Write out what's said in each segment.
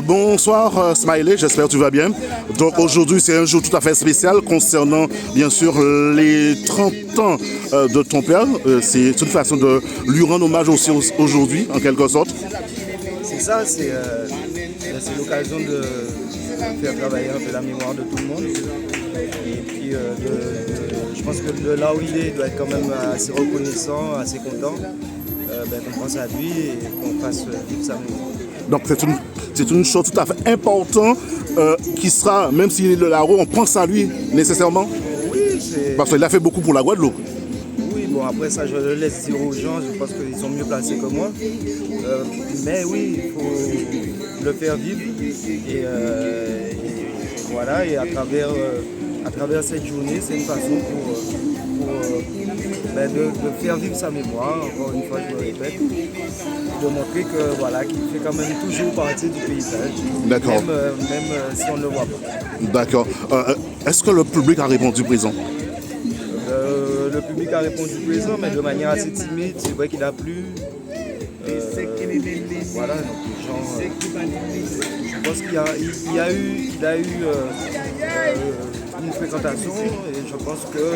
Bonsoir Smiley, j'espère que tu vas bien. Donc aujourd'hui c'est un jour tout à fait spécial concernant bien sûr les 30 ans de ton père. C'est une façon de lui rendre hommage aussi aujourd'hui en quelque sorte. C'est ça, c'est l'occasion de faire travailler un peu la mémoire de tout le monde. Et puis je pense que de là où il doit être quand même assez reconnaissant, assez content qu'on pense à lui et qu'on fasse vivre sa mémoire. Donc c'est une chose tout à fait importante qui sera, même s'il est de la roue, on pense à lui nécessairement. Oui, c'est... Parce qu'il a fait beaucoup pour la Guadeloupe. Oui, bon après ça je le laisse dire aux gens, je pense qu'ils sont mieux placés que moi. Mais oui, il faut le faire vivre. Et voilà, et à travers cette journée, c'est une façon de faire vivre sa mémoire, encore une fois je le répète, de montrer que voilà, qu'il fait quand même toujours partie du paysage, D'accord. même si on ne le voit pas. D'accord. Est-ce que le public a répondu présent? Le public a répondu présent, mais de manière assez timide, c'est vrai qu'il a plu. Voilà, donc les gens, je pense qu'il a eu une fréquentation et je pense que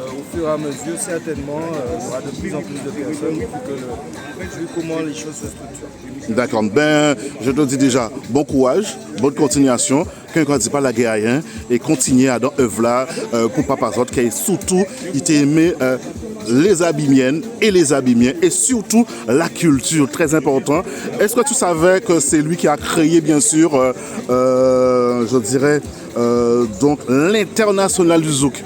au fur et à mesure, certainement, il y aura de plus en plus de personnes vu comment les choses se structurent. D'accord. Ben, je te dis déjà, bon courage, bonne continuation, qu'un ne dit pas la guerre, et continuer à dans œuvre là pour Papa Zot, qui est surtout, il t'a aimé les abimiennes et les abimiens, et surtout la culture, très important. Est-ce que tu savais que c'est lui qui a créé, bien sûr, je dirais, donc l'international du Zouk?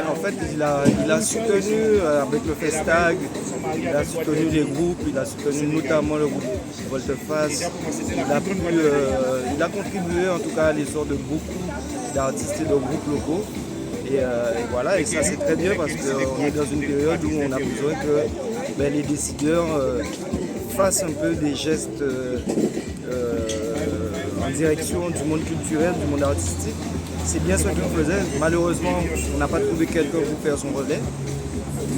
En fait, il a soutenu avec le Festag, il a soutenu les groupes, il a soutenu notamment le groupe Volte-Face. Il a contribué en tout cas à l'essor de beaucoup d'artistes et de groupes locaux. Et voilà, et ça c'est très bien parce qu'on est dans une période où on a besoin que les décideurs fassent un peu des gestes en direction du monde culturel, du monde artistique. C'est bien ce qu'il faisait. Malheureusement, on n'a pas trouvé quelqu'un pour faire son relais.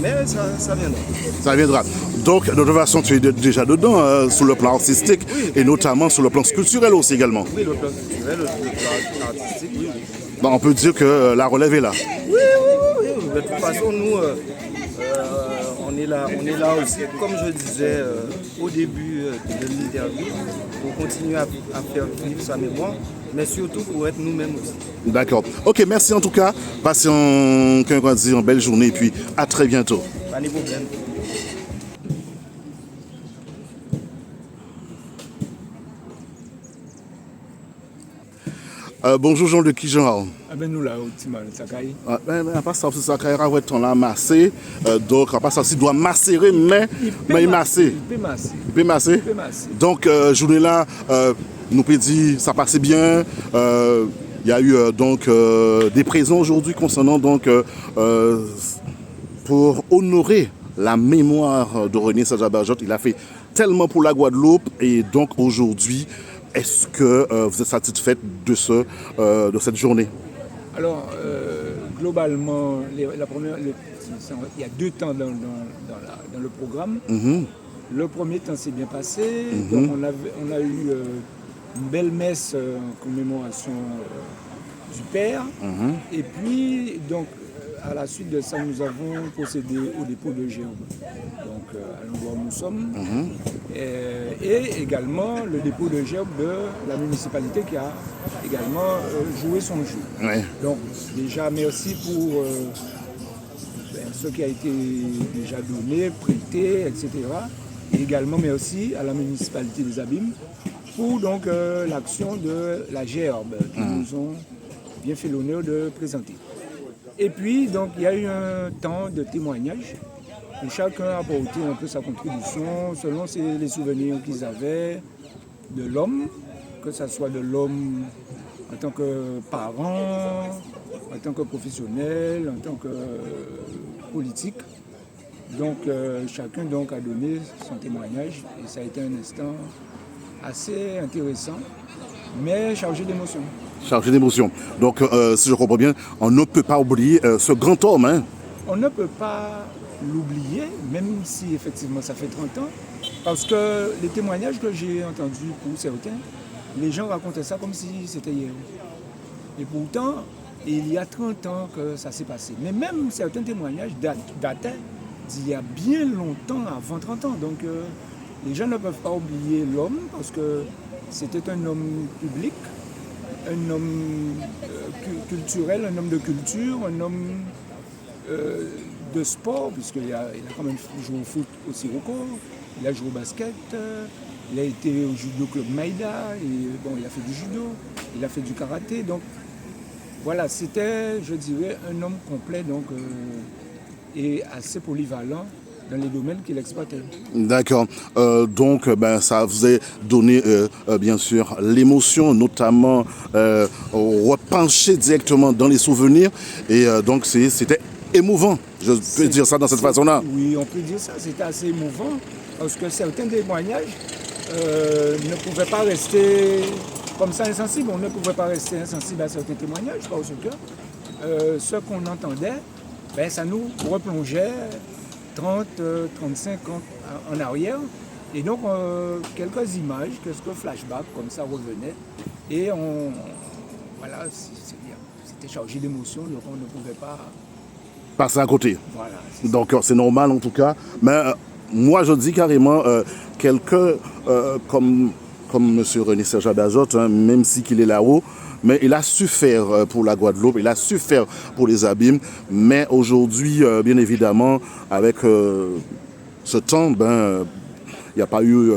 Mais ça viendra. Ça viendra. Donc, de toute façon, tu es déjà dedans, sur le plan artistique, oui. Et notamment sur le plan culturel aussi également. Oui, le plan culturel, le plan artistique, oui. Bon, on peut dire que la relève est là. Oui. De toute façon, nous, on est là aussi, comme je disais au début de l'interview, pour continuer à faire vivre sa mémoire, mais surtout pour être nous-mêmes aussi. D'accord. Ok, merci en tout cas. Passez une belle journée et puis à très bientôt. Pas de problème. Bonjour Jean-Luc Jean. Nous là, au Timal, Sakai. À part ça, Sakai, on l'a massé. Donc, à part ça, il doit macérer, mais il massé. Il peut masser. Il peut masser. Donc, journée là, nous peut dire, ça passait bien. Il y a eu donc des présents aujourd'hui concernant donc pour honorer la mémoire de René Sadja-Barjot. Il a fait tellement pour la Guadeloupe et donc aujourd'hui, est-ce que vous êtes satisfaite de cette journée? Alors, globalement, il y a 2 temps dans le programme. Mm-hmm. Le premier temps s'est bien passé. Mm-hmm. Donc, on a eu une belle messe en commémoration du père. Mm-hmm. Et puis, donc, à la suite de ça, nous avons procédé au dépôt de gerbe. Donc, à l'endroit où nous sommes. Mm-hmm. Et également le dépôt de gerbe de la municipalité qui a également joué son jeu. Ouais. Donc, déjà, merci pour ce qui a été déjà donné, prêté, etc. Et également, merci à la municipalité des Abîmes pour donc l'action de la gerbe qu'ils nous ont bien fait l'honneur de présenter. Et puis, donc, il y a eu un temps de témoignage où chacun a apporté un peu sa contribution selon les souvenirs qu'ils avaient de l'homme, que ce soit de l'homme en tant que parent, en tant que professionnel, en tant que politique. Donc, chacun donc, a donné son témoignage et ça a été un instant assez intéressant, mais chargé d'émotions. Chargé d'émotions. Donc, si je comprends bien, on ne peut pas oublier ce grand homme. Hein. On ne peut pas l'oublier, même si effectivement ça fait 30 ans, parce que les témoignages que j'ai entendus pour certains, les gens racontaient ça comme si c'était hier. Et pourtant, il y a 30 ans que ça s'est passé. Mais même certains témoignages dataient d'il y a bien longtemps, avant 30 ans. Donc les gens ne peuvent pas oublier l'homme, parce que c'était un homme public, un homme culturel, un homme de culture, un homme de sport, puisqu'il a quand même joué au foot au Sirocco, il a joué au basket, il a été au judo club Maïda, et bon, il a fait du judo, il a fait du karaté, donc voilà, c'était, je dirais, un homme complet, donc, et assez polyvalent dans les domaines qu'il exploitait. D'accord. Donc, ça vous a donné, bien sûr, l'émotion, notamment repencher directement dans les souvenirs. Et donc, c'était émouvant, je peux dire ça dans cette façon-là. Oui, on peut dire ça. C'était assez émouvant parce que certains témoignages ne pouvaient pas rester comme ça insensibles. On ne pouvait pas rester insensible à certains témoignages parce que ce qu'on entendait, ça nous replongeait 30, 35 ans en arrière. Et donc, quelques images, quelques flashbacks comme ça revenaient. Et voilà, c'était chargé d'émotions, donc on ne pouvait pas passer à côté. Voilà, donc, c'est normal en tout cas. Mais moi, je dis carrément, quelqu'un comme M. René Serge Abazotte, même si qu'il est là-haut, mais il a su faire pour la Guadeloupe, il a su faire pour les abîmes. Mais aujourd'hui, bien évidemment, avec ce temps, il n'y a pas eu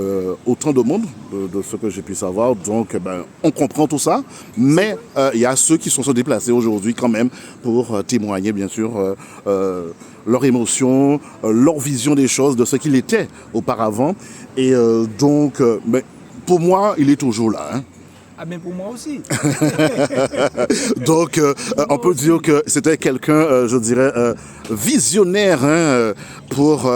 autant de monde de ce que j'ai pu savoir. Donc, on comprend tout ça. Mais il y a ceux qui sont se déplacés aujourd'hui quand même pour témoigner, bien sûr, leur émotion, leur vision des choses, de ce qu'il était auparavant. Et donc, pour moi, il est toujours là. Hein. Ah ben pour moi aussi. Donc, on peut dire que c'était quelqu'un, je dirais, visionnaire pour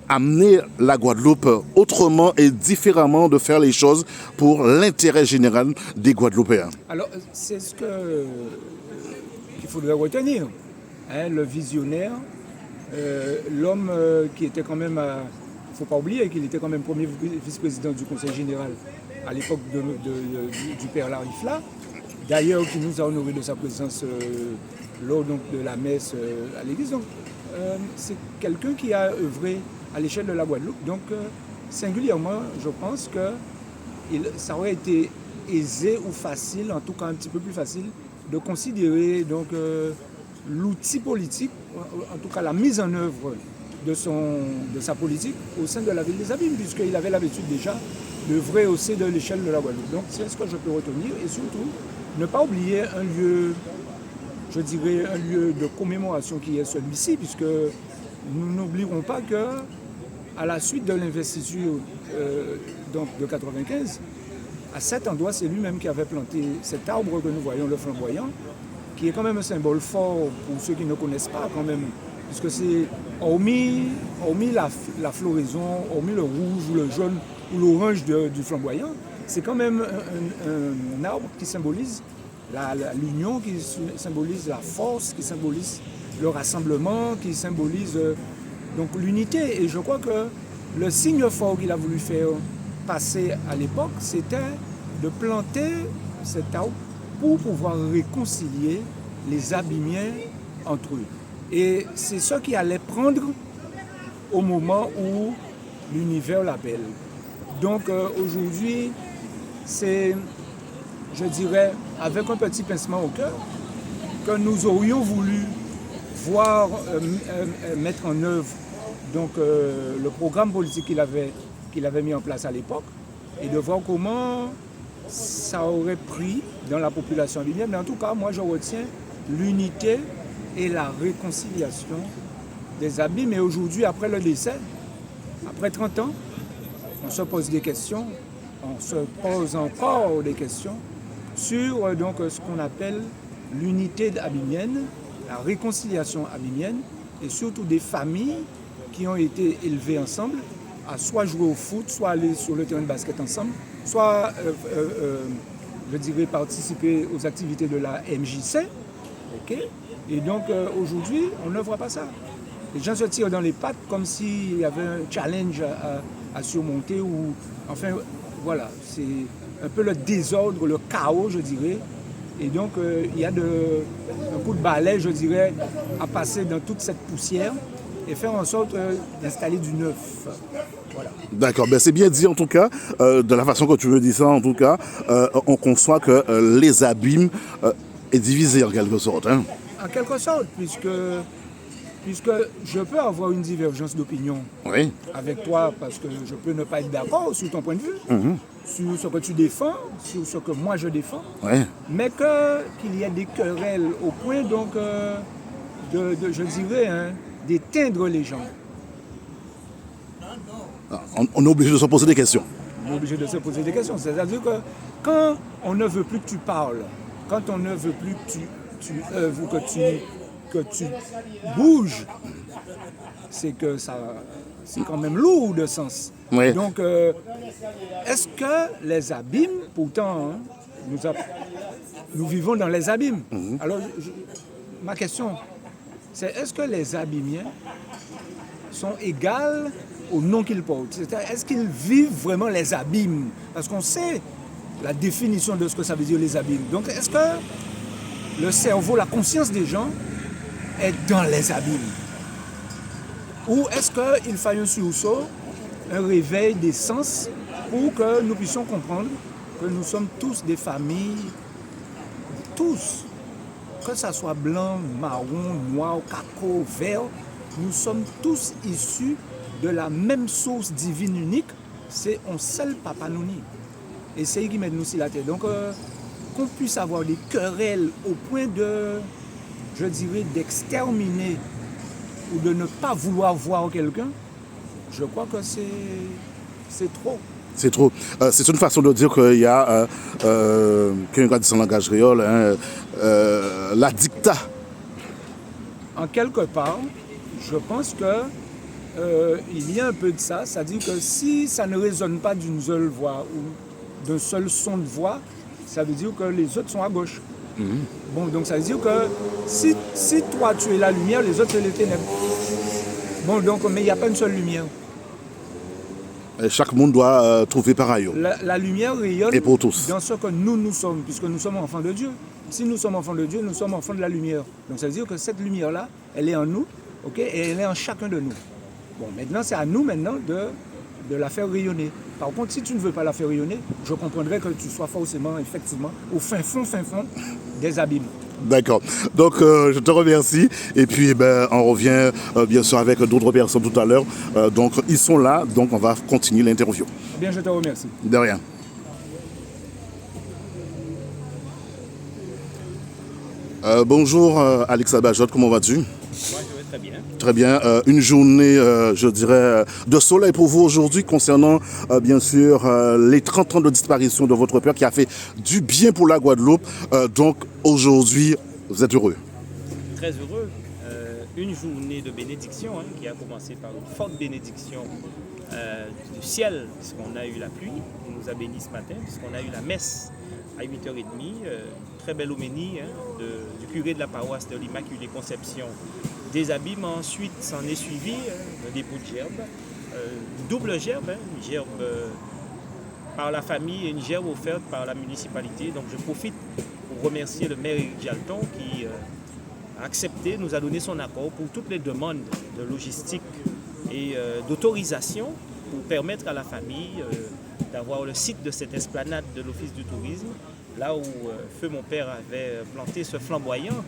amener la Guadeloupe autrement et différemment de faire les choses pour l'intérêt général des Guadeloupéens. Alors, c'est ce qu'il faudrait retenir. Le visionnaire, l'homme qui était quand même, il ne faut pas oublier qu'il était quand même premier vice-président du Conseil général à l'époque du père Larifla, d'ailleurs qui nous a honoré de sa présence lors donc, de la messe à l'église. Donc, c'est quelqu'un qui a œuvré à l'échelle de la Guadeloupe. Donc, singulièrement, je pense que ça aurait été aisé ou facile, en tout cas un petit peu plus facile, de considérer donc, l'outil politique, en tout cas la mise en œuvre de sa politique au sein de la ville des Abîmes, puisqu'il avait l'habitude déjà d'œuvrer au sein de l'échelle de la Guadeloupe. Donc c'est ce que je peux retenir et surtout ne pas oublier un lieu, je dirais un lieu de commémoration qui est celui-ci, puisque nous n'oublierons pas que à la suite de l'investiture donc de 95, à cet endroit, c'est lui-même qui avait planté cet arbre que nous voyons, le flamboyant, qui est quand même un symbole fort pour ceux qui ne connaissent pas quand même, puisque c'est, hormis la floraison, hormis le rouge ou le jaune ou l'orange du flamboyant, c'est quand même un arbre qui symbolise l'union, qui symbolise la force, qui symbolise le rassemblement, qui symbolise donc l'unité. Et je crois que le signe fort qu'il a voulu faire passer à l'époque, c'était de planter cet arbre pour pouvoir réconcilier les Abîmiens entre eux. Et c'est ce qui allait prendre au moment où l'univers l'appelle. Donc aujourd'hui, c'est, je dirais, avec un petit pincement au cœur, que nous aurions voulu voir mettre en œuvre donc, le programme politique qu'il avait mis en place à l'époque et de voir comment ça aurait pris dans la population abimienne. Mais en tout cas, moi je retiens l'unité et la réconciliation des Abîmes. Et aujourd'hui, après le décès, après 30 ans, on se pose des questions, on se pose encore des questions sur donc, ce qu'on appelle l'unité abimienne, la réconciliation abimienne et surtout des familles qui ont été élevées ensemble à soit jouer au foot, soit aller sur le terrain de basket ensemble, soit, je dirais, participer aux activités de la MJC. Okay? Et donc aujourd'hui, on ne voit pas ça. Les gens se tirent dans les pattes comme s'il y avait un challenge à surmonter. Ou, enfin, voilà, c'est un peu le désordre, le chaos, je dirais. Et donc, il y a un coup de balai, je dirais, à passer dans toute cette poussière et faire en sorte d'installer du neuf. Voilà. D'accord, ben c'est bien dit en tout cas, de la façon que tu veux dire ça en tout cas, on conçoit que les abîmes est divisé en quelque sorte. Hein. En quelque sorte, puisque je peux avoir une divergence d'opinion Oui. avec toi, parce que je peux ne pas être d'accord sur ton point de vue, sur ce que tu défends, sur ce que moi je défends, Oui. mais qu'il y ait des querelles au point donc je dirais, hein, d'éteindre les gens. On est obligé de se poser des questions. On est obligé de se poser des questions. C'est-à-dire que quand on ne veut plus que tu parles, quand on ne veut plus que tu œuvres ou que tu bouges, c'est que c'est quand même lourd de sens. Oui. Donc, est-ce que les abîmes, pourtant, hein, nous vivons dans les abîmes. Alors, ma question, c'est est-ce que les abîmiens sont égales au nom qu'ils portent? Est-ce qu'ils vivent vraiment les abîmes? Parce qu'on sait la définition de ce que ça veut dire les abîmes. Donc, est-ce que le cerveau, la conscience des gens est dans les abîmes? Ou est-ce qu'il faille un sursaut, un réveil des sens pour que nous puissions comprendre que nous sommes tous des familles, tous, que ce soit blanc, marron, noir, caco, vert, nous sommes tous issus de la même source divine unique, c'est un seul Papa Nouni. Et c'est lui qui met nous sur la terre. Donc, qu'on puisse avoir des querelles au point de, je dirais, d'exterminer ou de ne pas vouloir voir quelqu'un, je crois que c'est trop. C'est trop. C'est une façon de dire qu'il y a, quelqu'un dit son langage créole, hein, la dicta. En quelque part, je pense que il y a un peu de ça, c'est-à-dire que si ça ne résonne pas d'une seule voix ou d'un seul son de voix, ça veut dire que les autres sont à gauche. Bon, donc ça veut dire que si toi tu es la lumière, les autres c'est les ténèbres. Bon, donc, mais il n'y a pas une seule lumière. Et chaque monde doit trouver pareil. La lumière rayonne Et pour tous. dans ce que nous sommes, puisque nous sommes enfants de Dieu. Si nous sommes enfants de Dieu, nous sommes enfants de la lumière. Donc ça veut dire que cette lumière-là, elle est en nous, ok, et elle est en chacun de nous. Bon, maintenant, c'est à nous maintenant de la faire rayonner. Par contre, si tu ne veux pas la faire rayonner, je comprendrais que tu sois forcément, effectivement, au fin fond des abîmes. D'accord. Donc, je te remercie. Et puis, on revient bien sûr avec d'autres personnes tout à l'heure. Donc, ils sont là. Donc, on va continuer l'interview. Bien, je te remercie. De rien. Bonjour, Alex Abajot, comment vas-tu? Moi, je vais très bien. Très bien. Une journée, je dirais, de soleil pour vous aujourd'hui concernant, bien sûr, les 30 ans de disparition de votre père qui a fait du bien pour la Guadeloupe. Donc, aujourd'hui, vous êtes heureux? Très heureux. Une journée de bénédiction qui a commencé par une forte bénédiction du ciel, puisqu'on a eu la pluie, on nous a bénis ce matin, puisqu'on a eu la messe à 8h30, très belle homénie du curé de la paroisse de l'Immaculée Conception des Abîmes. Ensuite, s'en est suivi un dépôt de gerbe, une double gerbe, une gerbe par la famille et une gerbe offerte par la municipalité. Donc je profite pour remercier le maire Éric Jalton qui a accepté, nous a donné son accord pour toutes les demandes de logistique et d'autorisation pour permettre à la famille d'avoir le site de cette esplanade de l'Office du tourisme, là où feu mon père avait planté ce flamboyant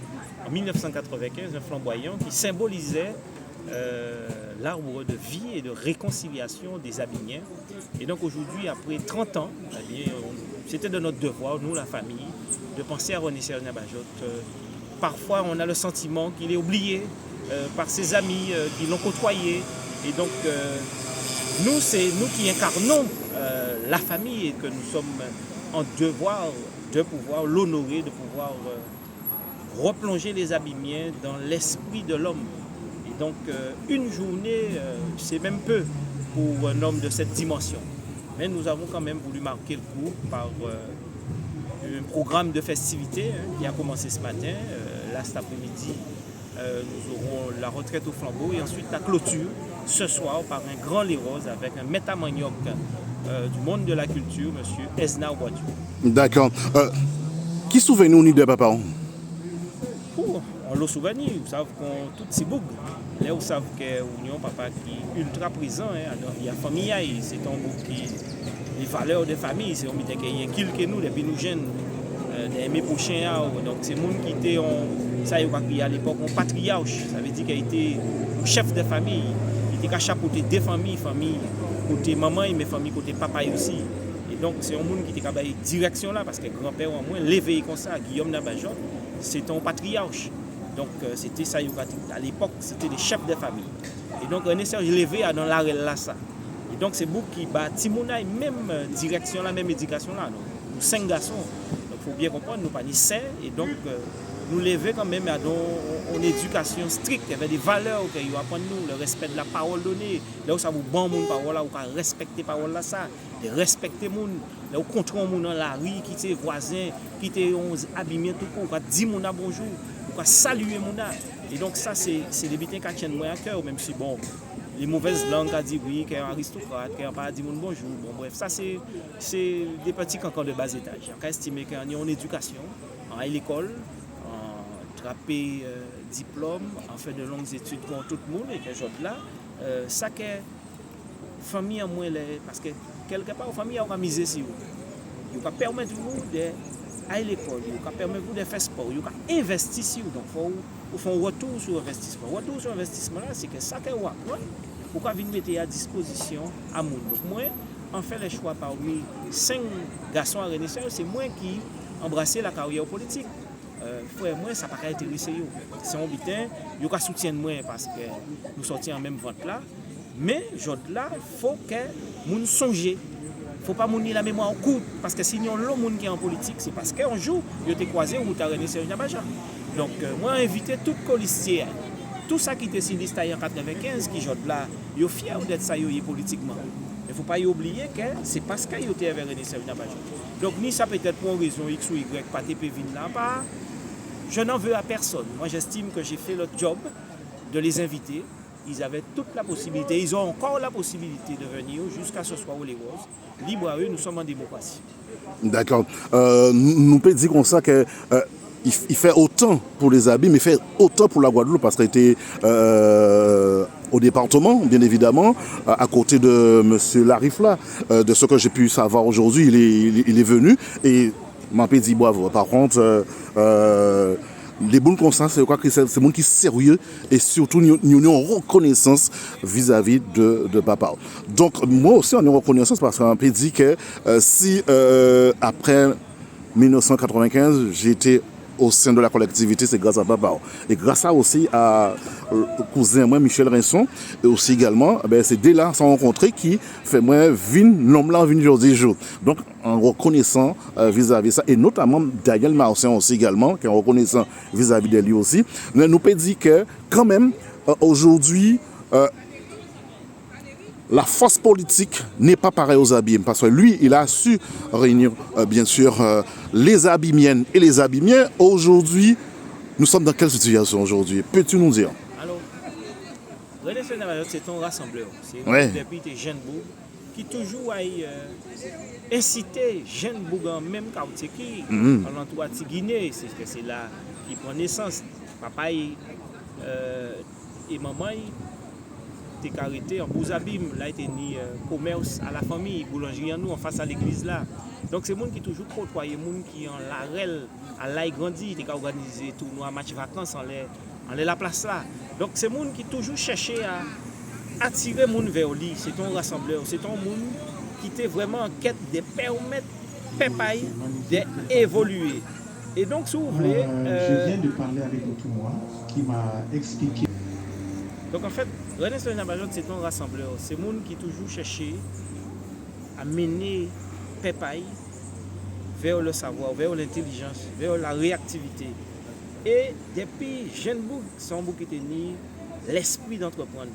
en 1995, un flamboyant qui symbolisait l'arbre de vie et de réconciliation des Abimiens. Et donc aujourd'hui, après 30 ans, c'était de notre devoir, nous la famille, de penser à René Sernia Bajot. Parfois, on a le sentiment qu'il est oublié par ses amis qui l'ont côtoyé. Et donc, nous, c'est nous qui incarnons la famille et que nous sommes en devoir de pouvoir l'honorer, de pouvoir replonger les Abimiens dans l'esprit de l'homme. Et donc, une journée, c'est même peu pour un homme de cette dimension. Mais nous avons quand même voulu marquer le coup par un programme de festivités qui a commencé ce matin. Là, cet après-midi, Nous aurons la retraite au flambeau et ensuite la clôture ce soir par un grand lait rose avec un métamagnoc du monde de la culture, M. Esna Ouadou. D'accord. Qui souvenez-nous ni de papa? On l'a souvenir, vous savez qu'on tout si boug. Là vous savez que l'union papa qui est ultra présent, il y a famille, c'est un bout qui les valeurs de famille, c'est un bit qui y a qu'il nous depuis nous jeunes des mes prochains donc c'est monde qui était ça y est à l'époque un patriarche, ça veut dire qu'il était un chef de famille, il était chapeauté deux familles, côté maman et mes familles côté papa aussi. Et donc c'est un monde qui était capable direction là parce que grand-père au moins l'éveillé comme ça, Guillaume Nabajot, c'est un patriarche. Donc c'était ça à l'époque, c'était des chefs de famille. Et donc René Serge levé dans l'arrêt là ça. Et donc c'est beaucoup qui bat Timouna même direction là, même éducation là. Nous 5 garçons. Donc il faut bien comprendre, nous pas ni serre et donc nous lever quand même à une éducation stricte, il y avait des valeurs que vous apprenez nous, le respect de la parole donnée, là où ça vous bon mon parole là, vous respecter parole là ça, de respecter moun, là où contrôler moun dans la rue, qui tes voisins, qui tes abîmés tout pour, vous dire moun bonjour, vous saluer moun. Et donc ça c'est des bitins qui tiennent moi à cœur, même si bon les mauvaises langues a dit oui, qu'il y a un aristocrate, qu'il n'y a pas dit mon bonjour. Bon bref, ça c'est des petits cancans de bas étage. On estime qu'il y a une éducation à l'école, attraper diplôme, en fait de longues études comme tout le monde et que je là, ça que famille en moins parce que quelque part famille a misé sur vous. Il va permettre vous d'aller à l'école, il va permettre vous de faire sport, il va investir sur vous. Donc il faut un retour sur investissement. Retour sur investissement là, c'est que ça que vous apprenez, pourquoi vous mettez à disposition à monde. Donc moi, on fait le choix parmi 5 garçons à Renaissance, c'est moi qui embrasser la carrière politique. Frère, moi, ça n'a pas intéressé. C'est un bitin, il y a soutien moi parce que nous sortions en même vente là. Mais, là, il faut que nous songions. Il ne faut pas mounir la mémoire au coude. Parce que sinon, l'homme qui est en politique, c'est parce qu'un jour, il a été croisé ou il a René Serge Nabaja. Donc, moi, invité tout colistier, tout ça qui était sinistre en 1995, qui là, il est fier d'être ça politiquement. Il ne faut pas y oublier que c'est parce qu'il était avec René Serge Nabaja. Donc, ni ça peut-être pour une raison X ou Y, pas TP là-bas. Je n'en veux à personne. Moi, j'estime que j'ai fait le job de les inviter. Ils avaient toute la possibilité, ils ont encore la possibilité de venir jusqu'à ce soir où les roses. Libre à eux, nous sommes en démocratie. D'accord. Nous pouvons dire comme ça que il fait autant pour les habits, mais il fait autant pour la Guadeloupe parce qu'il était au département, bien évidemment, à côté de M. Larifla. De ce que j'ai pu savoir aujourd'hui, il est venu et m'a dit bravo. Par contre, les bonnes consciences, c'est quoi que c'est le monde qui est sérieux et surtout nous avons une reconnaissance vis-à-vis de papa. Donc moi aussi on a une reconnaissance parce qu'on peut dire que si après 1995 j'étais au sein de la collectivité, c'est grâce à papa. Et grâce à aussi à cousin moi Michel Rinson et aussi également c'est dès là sans rencontrer qui fait moi l'homme là vinn aujourd'hui jour. Donc en reconnaissant vis-à-vis ça et notamment Daniel Marcin aussi également qui est reconnaissant vis-à-vis de lui aussi. Nous peut dire que quand même aujourd'hui la force politique n'est pas pareille aux Abîmes parce que lui, il a su réunir, bien sûr, les Abîmiennes et les Abîmiens. Aujourd'hui, nous sommes dans quelle situation aujourd'hui? Peux-tu nous dire? Alors, René Serge Nabaja, c'est un rassembleur. C'est depuis des jeunes bougs qui toujours a incité jeunes bougs en même quartier qui, en l'entourage de Guinée, c'est là qui prend naissance. Papa et maman était arrêté en Bouzabim, là était ni commerce à la famille, boulangerie en nous, en face à l'église là. Donc c'est monde qui toujours côtoyé, monde qui en l'arel, à l'ail grandi, qui a organisé tournoi, match vacances en la place là. Donc c'est monde qui toujours cherché à attirer monde vers lui. C'est un rassembleur, c'est un monde qui était vraiment en quête de permettre Pepaï d'évoluer. Et donc si vous voulez, je viens de parler avec d'autres moi qui m'a expliqué. Donc en fait, René Serge Nabaja, c'est un rassembleur. C'est monde qui toujours cherché à mener Pepaï vers le savoir, vers l'intelligence, vers la réactivité. Et depuis jeune bouc, c'est un bouc qui tenait l'esprit d'entreprendre,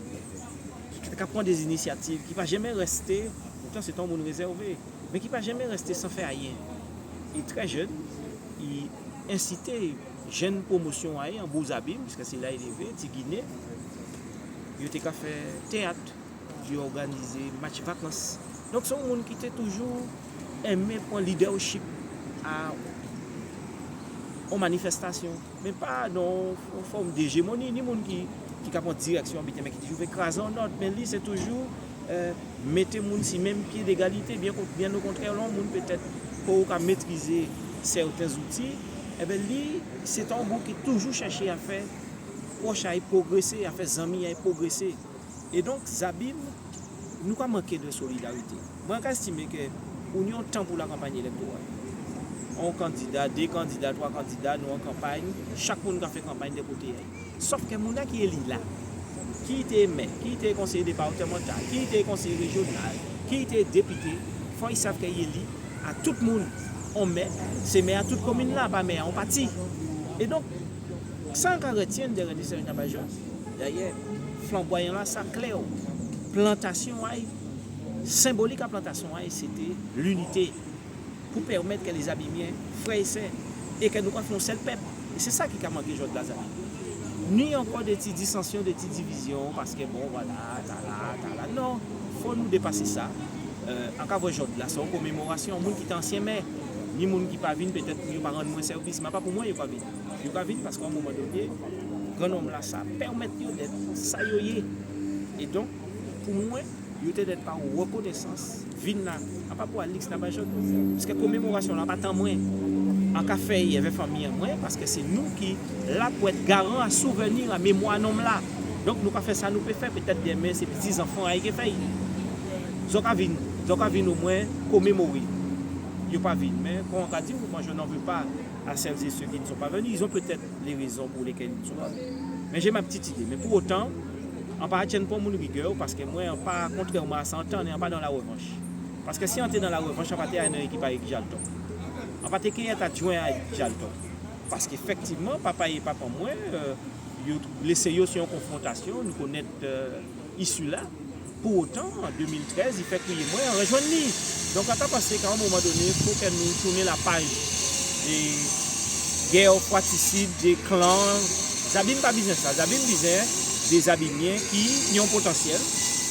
qui prend des initiatives, qui ne va jamais rester, pourtant c'est un monde réservé, mais qui ne va jamais rester sans faire rien. Et très jeune, il incitait jeune promotion en Bouzabim, puisque c'est là élevé, Tigine, il a fait théâtre, il a organisé match vacances. Donc, c'est un monde qui était toujours aimé pour leadership en manifestation, mais pas dans une forme d'hégémonie, ni monde qui a une direction, mais qui toujours écraser en ordre. Mais lui, c'est toujours mettre les gens sur le même pied d'égalité, bien au contraire, l'on peut-être pour maîtriser certains outils. Et bien, lui, c'est un groupe qui toujours cherché à faire proche à progresser, à faire amis à progresser. Et donc, Zabim, nous avons manqué de solidarité. Moi, j'estime que nous avons temps pour la campagne électorale. Un candidat, 2 candidats, 3 candidats, nous en campagne, chaque monde a fait campagne de côté. Sauf que les gens qui est là, qui était maire, qui était conseiller départemental, qui était conseiller régional, qui était député, il faut qu'ils savent qu'il est lié à tout le monde. On met, c'est maire à toute commune là, pas maire en partie. Et donc, sans qu'on retienne de René Tabajon, d'ailleurs, flamboyant là, ça clair. Plantation, symbolique à plantation, c'était l'unité pour permettre que les Abimiens, frères et sœurs, et que nous fassions un seul peuple. Et c'est ça qui a manqué aujourd'hui dans les Abimiens. Ni encore des petites dissensions, des petites divisions, parce que bon, voilà, tala. Non, il faut nous dépasser ça. En cas aujourd'hui, là, c'est une commémoration, les gens qui sont anciens maires, ni les gens qui ne pas venir, peut-être qu'ils ne pas rendre moins service, mais pas pour moi, ils ne pas venir. Ils ne pas venir parce qu'à un moment donné, grand homme là, ça permet d'être ça. Et donc, pour moi, il y a d'être par reconnaissance, vine là, pas pour Alix Tabajon, parce que la commémoration là, pas tant moins. En café, il y avait famille en moins, parce que c'est nous qui, là, pour être garant à souvenir, à mémoire nom là. Donc, nous avons fait ça, nous pouvons faire peut-être demain, ces petits-enfants qui fait. Ils ont venir au moins commémorer. Ils n'ont pas venir. Mais quand on a dit, moi je n'en veux pas à celles et ceux qui ne sont pas venus, ils ont peut-être les raisons pour lesquelles ils ne sont pas venus. Mais j'ai ma petite idée. Mais pour autant, on ne tient pas mon rigueur, parce que moi, pas contrairement à 100 ans, on n'est pas dans la revanche. Parce que si on est dans la revanche, on va être dans l'équipe avec Jalton. On va être adjoint avec Jalton. Parce qu'effectivement, papa et papa, moi, laissé sur une confrontation, nous connaissons issue là. Pour autant, en 2013, il fait crier moi, on rejoint lui. Donc, on a pensé qu'à un moment donné, il faut que nous tournions la page des guerres fratricides, des clans. Zabim pas business ça. Zabim business des Abimiens qui ont un potentiel.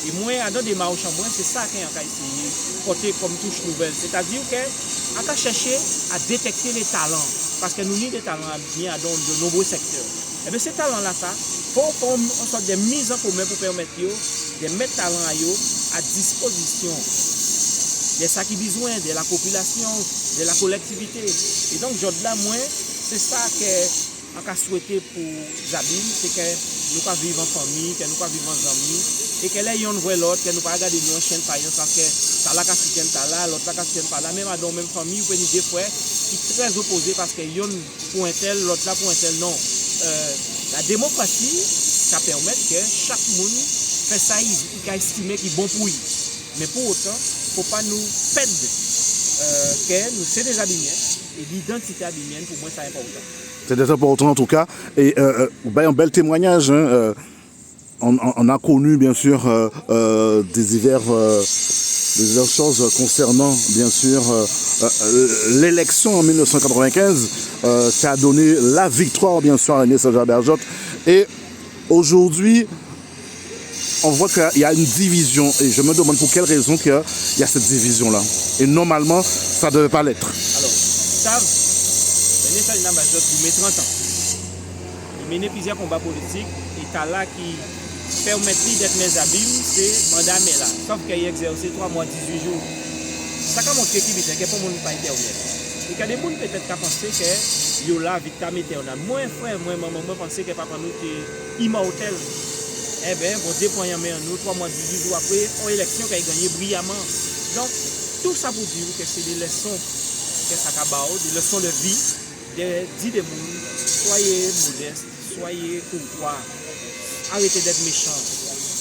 Et moi, dans des marches en moins, c'est ça qu'on a essayé de porter comme touche nouvelle. C'est-à-dire qu'on a cherché à détecter les talents. Parce que nous avons des talents bien dans de nombreux secteurs. Et bien, ces talents-là, ça, il faut qu'on sorte des mises en commun pour permettre de mettre talent à disposition de ça qui besoin de la population, de la collectivité. Et donc, là, moi, c'est ça qu'on a souhaité pour Zabim, c'est que nous puissions vivre en famille, que nous puissions vivre en amis, et que là, on voit l'autre, que nous ne pas regarder nous en chaîne faillance, parce que ça là, l'autre là, pas là, même dans la même famille, vous pouvez des fois qui sont très opposés, parce que yon pour un tel, l'autre là pour un tel, non. La démocratie, ça permet que chaque monde fait ça, il a estimé qu'il est bon pour lui. Mais pour autant, il ne faut pas nous perdre que nous sommes des Abimiens, et l'identité abimienne, pour moi, c'est important. C'est important en tout cas. Et un bel témoignage. Hein, on a connu bien sûr des diverses choses concernant bien sûr l'élection en 1995 qui a donné la victoire bien sûr à René Saint-Jean-Bergeotte. Et aujourd'hui, on voit qu'il y a une division. Et je me demande pour quelle raison il y a cette division-là. Et normalement, ça ne devait pas l'être. Alors, savent, René Saint-Jean-Bergeotte, vous met 30 ans. Il mène plusieurs combats politiques. Et t'as là qui permet d'être mes abîmes, c'est mandat mais là. Sauf qu'il a exercé 3 mois, 18 jours. Ça a montré qu'il y a pas de monde pas intervenir. Et qu'il y a des gens peut-être qui pensent que yo là, victime éternelle. Moi, frère, moi, maman, moi, pensais que papa nous était immortel. Eh bien, on déploie en nous 3 mois, 18 jours après, une élection qui a gagné brillamment. Donc, tout ça pour dire que c'est des leçons que ça a des leçons de vie, dit des gens, soyez modestes, soyez courtois. Arrêtez d'être méchants,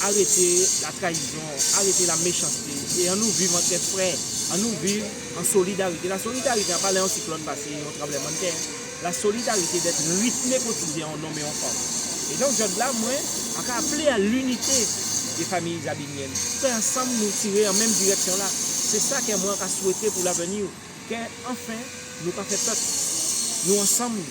arrêtez la trahison, arrêtez la méchanceté. Et en nous vivons entre frères, en nous vivons en solidarité. La solidarité n'a pas l'air en cyclone passé, en tremblement de terre. La solidarité d'être rythmé quotidien en homme et en femme. Et donc, là, moi, on a appelé à l'unité des familles abimiennes. Qu'ensemble, nous tirer en même direction là. C'est ça que moi, j'ai souhaité pour l'avenir. Qu'enfin, nous avons fait tout. Nous ensemble,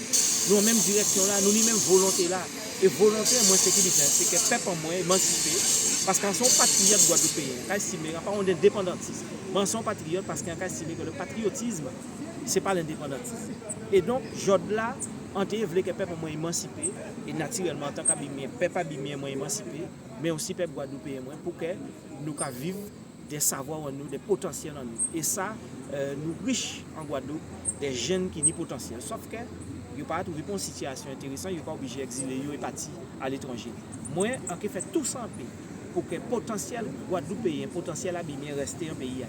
nous même direction là, nous même volonté là. Et volonté, moi, c'est qui dit, c'est que peuple en moins émancipé, parce qu'en son patriote guadeloupéen, on estime, pas on est indépendantiste, mais en son patriote, parce qu'on estime que le patriotisme, c'est pas l'indépendantisme. Et donc, là, on voulait que le peuple moins émancipé, et naturellement, en tant qu'abimien, peuple abimien moins émancipé, mais aussi peuple guadeloupéen moins, pour que nous puissions vivre des savoirs en nous, des potentiels en nous. Et ça, nous riches en Guadeloupe, des jeunes qui ont potentiel. Sauf que, ils n'ont pas trouvé une situation intéressante, ils n'ont pas obligé d'exiler, ils sont partis à l'étranger. Moi, on fait tout ça en paix pour que le potentiel guadeloupéen, le potentiel abimien reste en pays.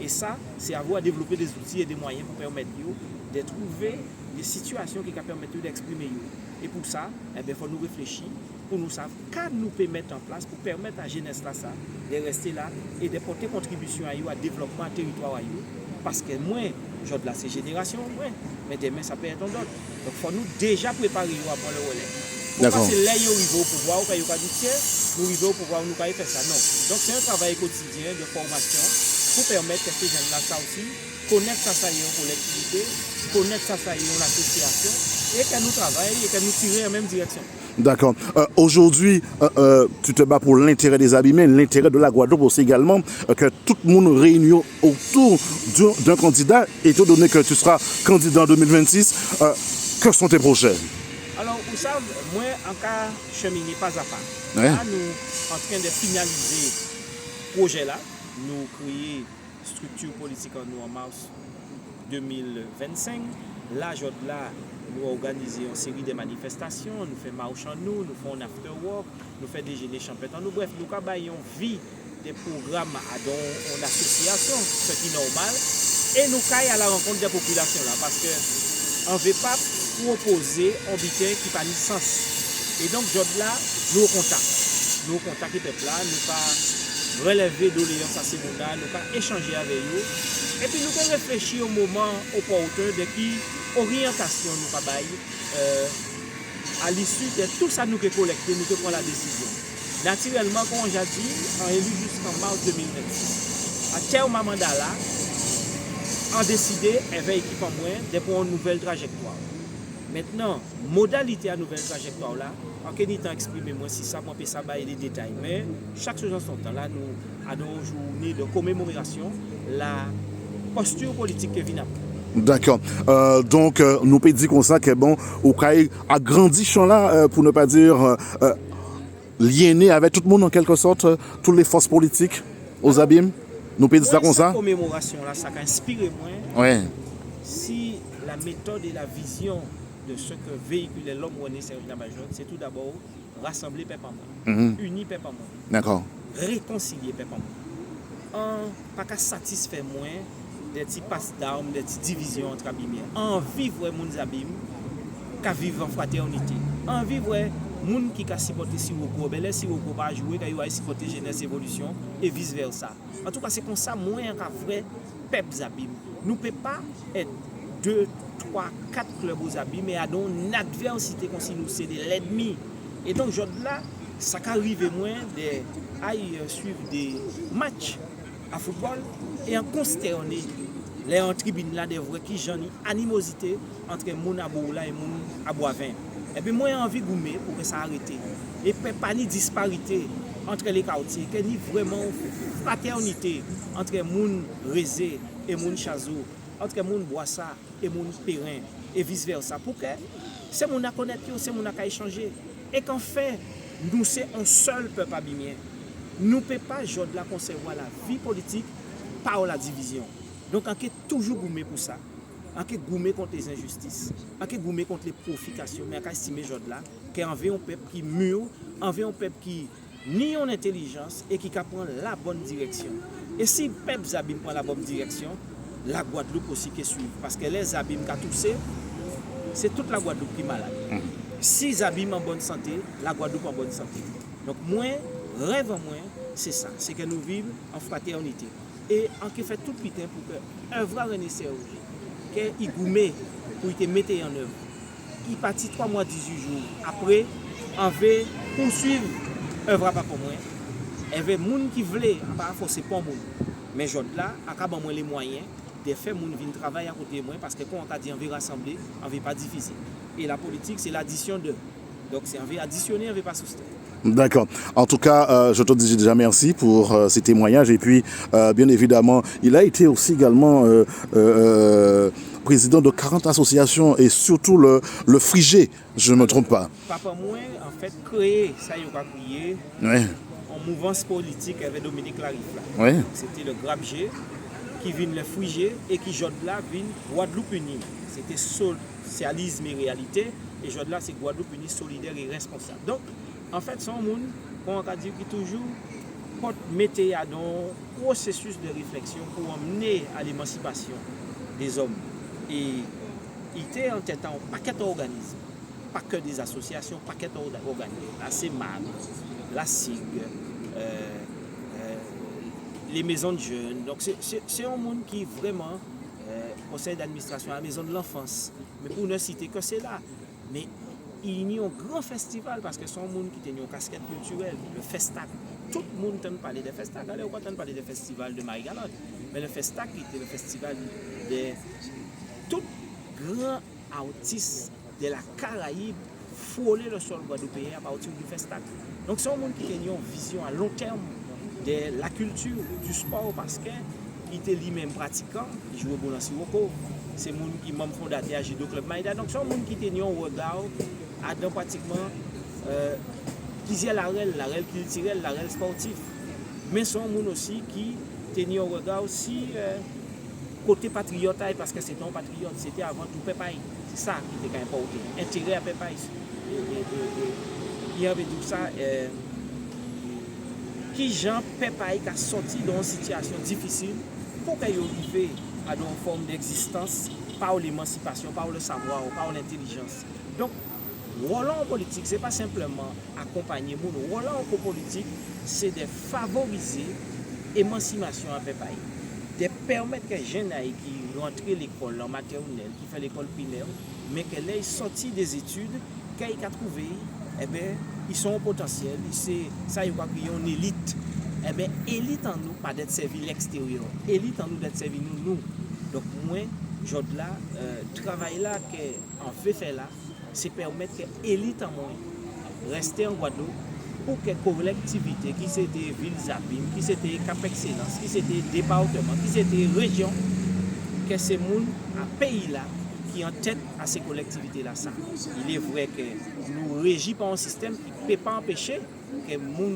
Et ça, c'est à vous à développer des outils et des moyens pour permettre de trouver des situations qui permettent d'exprimer. Et pour ça, il faut nous réfléchir, pour nous savoir qu'à nous peut mettre en place pour permettre à la jeunesse là, ça, de rester là et de porter contribution à au développement du territoire. Parce que moi, je de la ces générations, mais demain ça peut être un autre. Donc il faut nous déjà préparer pour le relais. Pourquoi c'est là qu'ils arrivent au pouvoir, ou qu'ils disent tiens, nous arrivons au pouvoir, nous ne pouvons pas faire ça. Non. Donc c'est un travail quotidien de formation pour permettre que ces jeunes-là ça aussi connaissent ça en collectivité, connaissent ça en association, et que nous travaillons et que nous tirons en même direction. D'accord. Aujourd'hui, tu te bats pour l'intérêt des abîmés, l'intérêt de la Guadeloupe aussi également, que tout le monde réunit autour d'un candidat, étant donné que tu seras candidat en 2026, que sont tes projets? Alors, vous savez, moi, en cas cheminer pas à pas. Ouais. Là, nous en train de finaliser ce projet-là. Nous créer structure politique en nous en mars 2025. Là, nous organisons une série de manifestations, nous faisons marche en nous faisons un after-work, nous faisons déjeuner champêtre en nous. Bref, nous avons vie des programmes en association, ce qui est normal. Et nous allons à la rencontre des populations là, parce qu'on ne veut pas proposer un bulletin qui n'a pas de sens. Et donc, là, nous contactons les peuples là, nous pas relever doléances à ces gens-là, nous pas échanger avec eux. Et puis nous pouvons réfléchir au moment opportun de qui orientation nous pas à l'issue de tout ça nous que collecter, nous que prendre la décision. Naturellement, comme j'ai dit, on est élu jusqu'en mars 2026. À quel moment là, on a décidé, avec équipe en moins, de prendre une nouvelle trajectoire. Maintenant, modalité à nouvelle trajectoire là, en quel temps exprimer moi si ça, moi peut ça bailler les détails. Mais chaque chose en son temps là, nous avons une journée de commémoration, la posture politique qui vient après. D'accord. Donc, nous pouvons dire comme ça que bon, au Caï a grandi champ là, pour ne pas dire lié avec tout le monde en quelque sorte, toutes les forces politiques aux abîmes. Nous pouvons dire ça comme ça. Cette commémoration là, ça a inspiré moi. Ouais. Si la méthode et la vision de ce que véhiculait l'homme René Serge Nabajot, c'est tout d'abord rassembler peuple en monde, unir peuple en monde. D'accord. Réconcilier peuple en monde. Pas qu'à satisfaire moins des petits passes d'armes, des petites divisions entre abîmés. En vivre les abîmes, qu'à vivre en fraternité. En vivre les gens qui ont supporté Siroko, mais les Siroko va jouer, qui ont supporté Jeunesse Évolution et vice versa. En tout cas, c'est comme ça, moins qu'à vrai peuple abîmes. Nous ne pouvons pas être 2, 3, 4 clubs aux abîmes, mais à une adversité comme si nous c'est de l'ennemi. Et donc, là, ça arrive moins de suivre des matchs à football et en consterner les en tribune là des vrais qui j'en animosité entre moun à Boula et moun à Boivin. Et puis moi j'ai envie de goumer pour que ça arrête. Et pas ni disparité entre les quartiers, que ni vraiment fraternité entre moun Rézé et moun Chazou, entre moun Boissa et moun Perrin et vice versa pour que c'est moun à connaître, c'est moun à échanger et qu'en fait nous c'est un seul peuple abîmien. Nous ne pouvons pas la concevoir la vie politique par la division. Donc, on est toujours gourmé pour ça. On est gourmé contre les injustices. On est gourmé contre les profitations. Mais on estime là qu'on veut un peuple qui mûr, on veut un peuple qui nie en intelligence et qui prend la bonne direction. Et si le peuple Zabim prend la bonne direction, la Guadeloupe aussi qui suit. Parce que les Zabim qui ont toussé, c'est toute la Guadeloupe qui est malade. Si Zabim en bonne santé, la Guadeloupe en bonne santé. Donc, moi, rêve en moi, c'est ça, c'est que nous vivons en fraternité. Et on fait tout le temps pour que œuvre René Serge, qu'il gourmet pour te mettre en œuvre. Il partit 3 mois, 18 jours. Après, on veut poursuivre œuvre pas pour moi. Il y avait des gens qui voulaient, pas forcer pour moi. Mais je là, à moi les moyens des faits, moun vient travailler à côté de moi parce que quand on a dit on veut rassembler, on veut pas diviser. Et la politique, c'est l'addition de. Donc c'est on veut additionner, on veut pas soustraire. D'accord. En tout cas, je te dis déjà merci pour ces témoignages. Et puis, bien évidemment, il a été aussi également président de 40 associations et surtout le Frigé, je ne me trompe pas. Papa moi, en fait, créé, ça y a crié, Oui. en mouvance politique avec Dominique Larif. Oui. C'était le Grabgé qui vient le Frigé et qui, Jodla, vient Guadeloupe Unie. C'était socialisme et réalité. Et Jodla, c'est Guadeloupe Unie solidaire et responsable. Donc, en fait, c'est un monde, on a dit, qui toujours mettre dans un processus de réflexion pour amener à l'émancipation des hommes. Et il était en tête un paquet d'organismes, pas que des associations, paquet d'organismes. La CEMAG, la SIG, les maisons de jeunes. Donc c'est un monde qui vraiment, conseil d'administration, la maison de l'enfance. Mais pour ne citer que c'est là. Mais il y a un grand festival parce que c'est un monde qui a une casquette culturelle, le Festac. Tout le monde entend parler de Festac. Allez, on entend parler de festival de Marie-Galante. Mais le Festac était le festival de tout grand artiste de la Caraïbe frôler le sol guadeloupéen à partir du Festac. Donc c'est un monde qui a une vision à long terme de la culture, du sport, parce qu'il était lui-même pratiquant, il jouait au bon Sirocco. C'est un monde qui est membre fondateur à Judo Club Maïda. Donc c'est un monde qui a un regard à dans pratiquement qui disait la règle culturelle, la règle sportive. Mais c'est un monde aussi qui a un regard aussi côté patriote, parce que c'est un patriote, c'était avant tout Pepaï. C'est ça qui était important. Intérêt à Pepaï. Il y avait tout ça. Qui Jean Pepaï a sorti dans une situation difficile pour qu'il arrive à une forme d'existence par l'émancipation, par le savoir, par l'intelligence. Donc, le rôle en politique, ce n'est pas simplement accompagner le rôle en politique, c'est de favoriser l'émancipation à Pepaï, de permettre que les jeunes qui rentrent à l'école en maternelle, qui font l'école primaire, mais qu'elle ait sorti des études, qu'ils aient trouvé, eh bien, ils sont au potentiel, ça y est, une élite. Eh bien, élite en nous, pas d'être servi l'extérieur. Élite en nous, d'être servi nous. Donc, moi, je là, travail là, qu'on fait faire là, c'est permettre que l'élite en moi reste en Guadeloupe pour que collectivité, qui c'était Ville Zabim, qui c'était Cap Excellence, qui c'était département, qui c'était région, que ces gens à pays là, qui en tête à ces collectivités-là. Ça. Il est vrai que nous régis par un système qui ne peut pas empêcher que les gens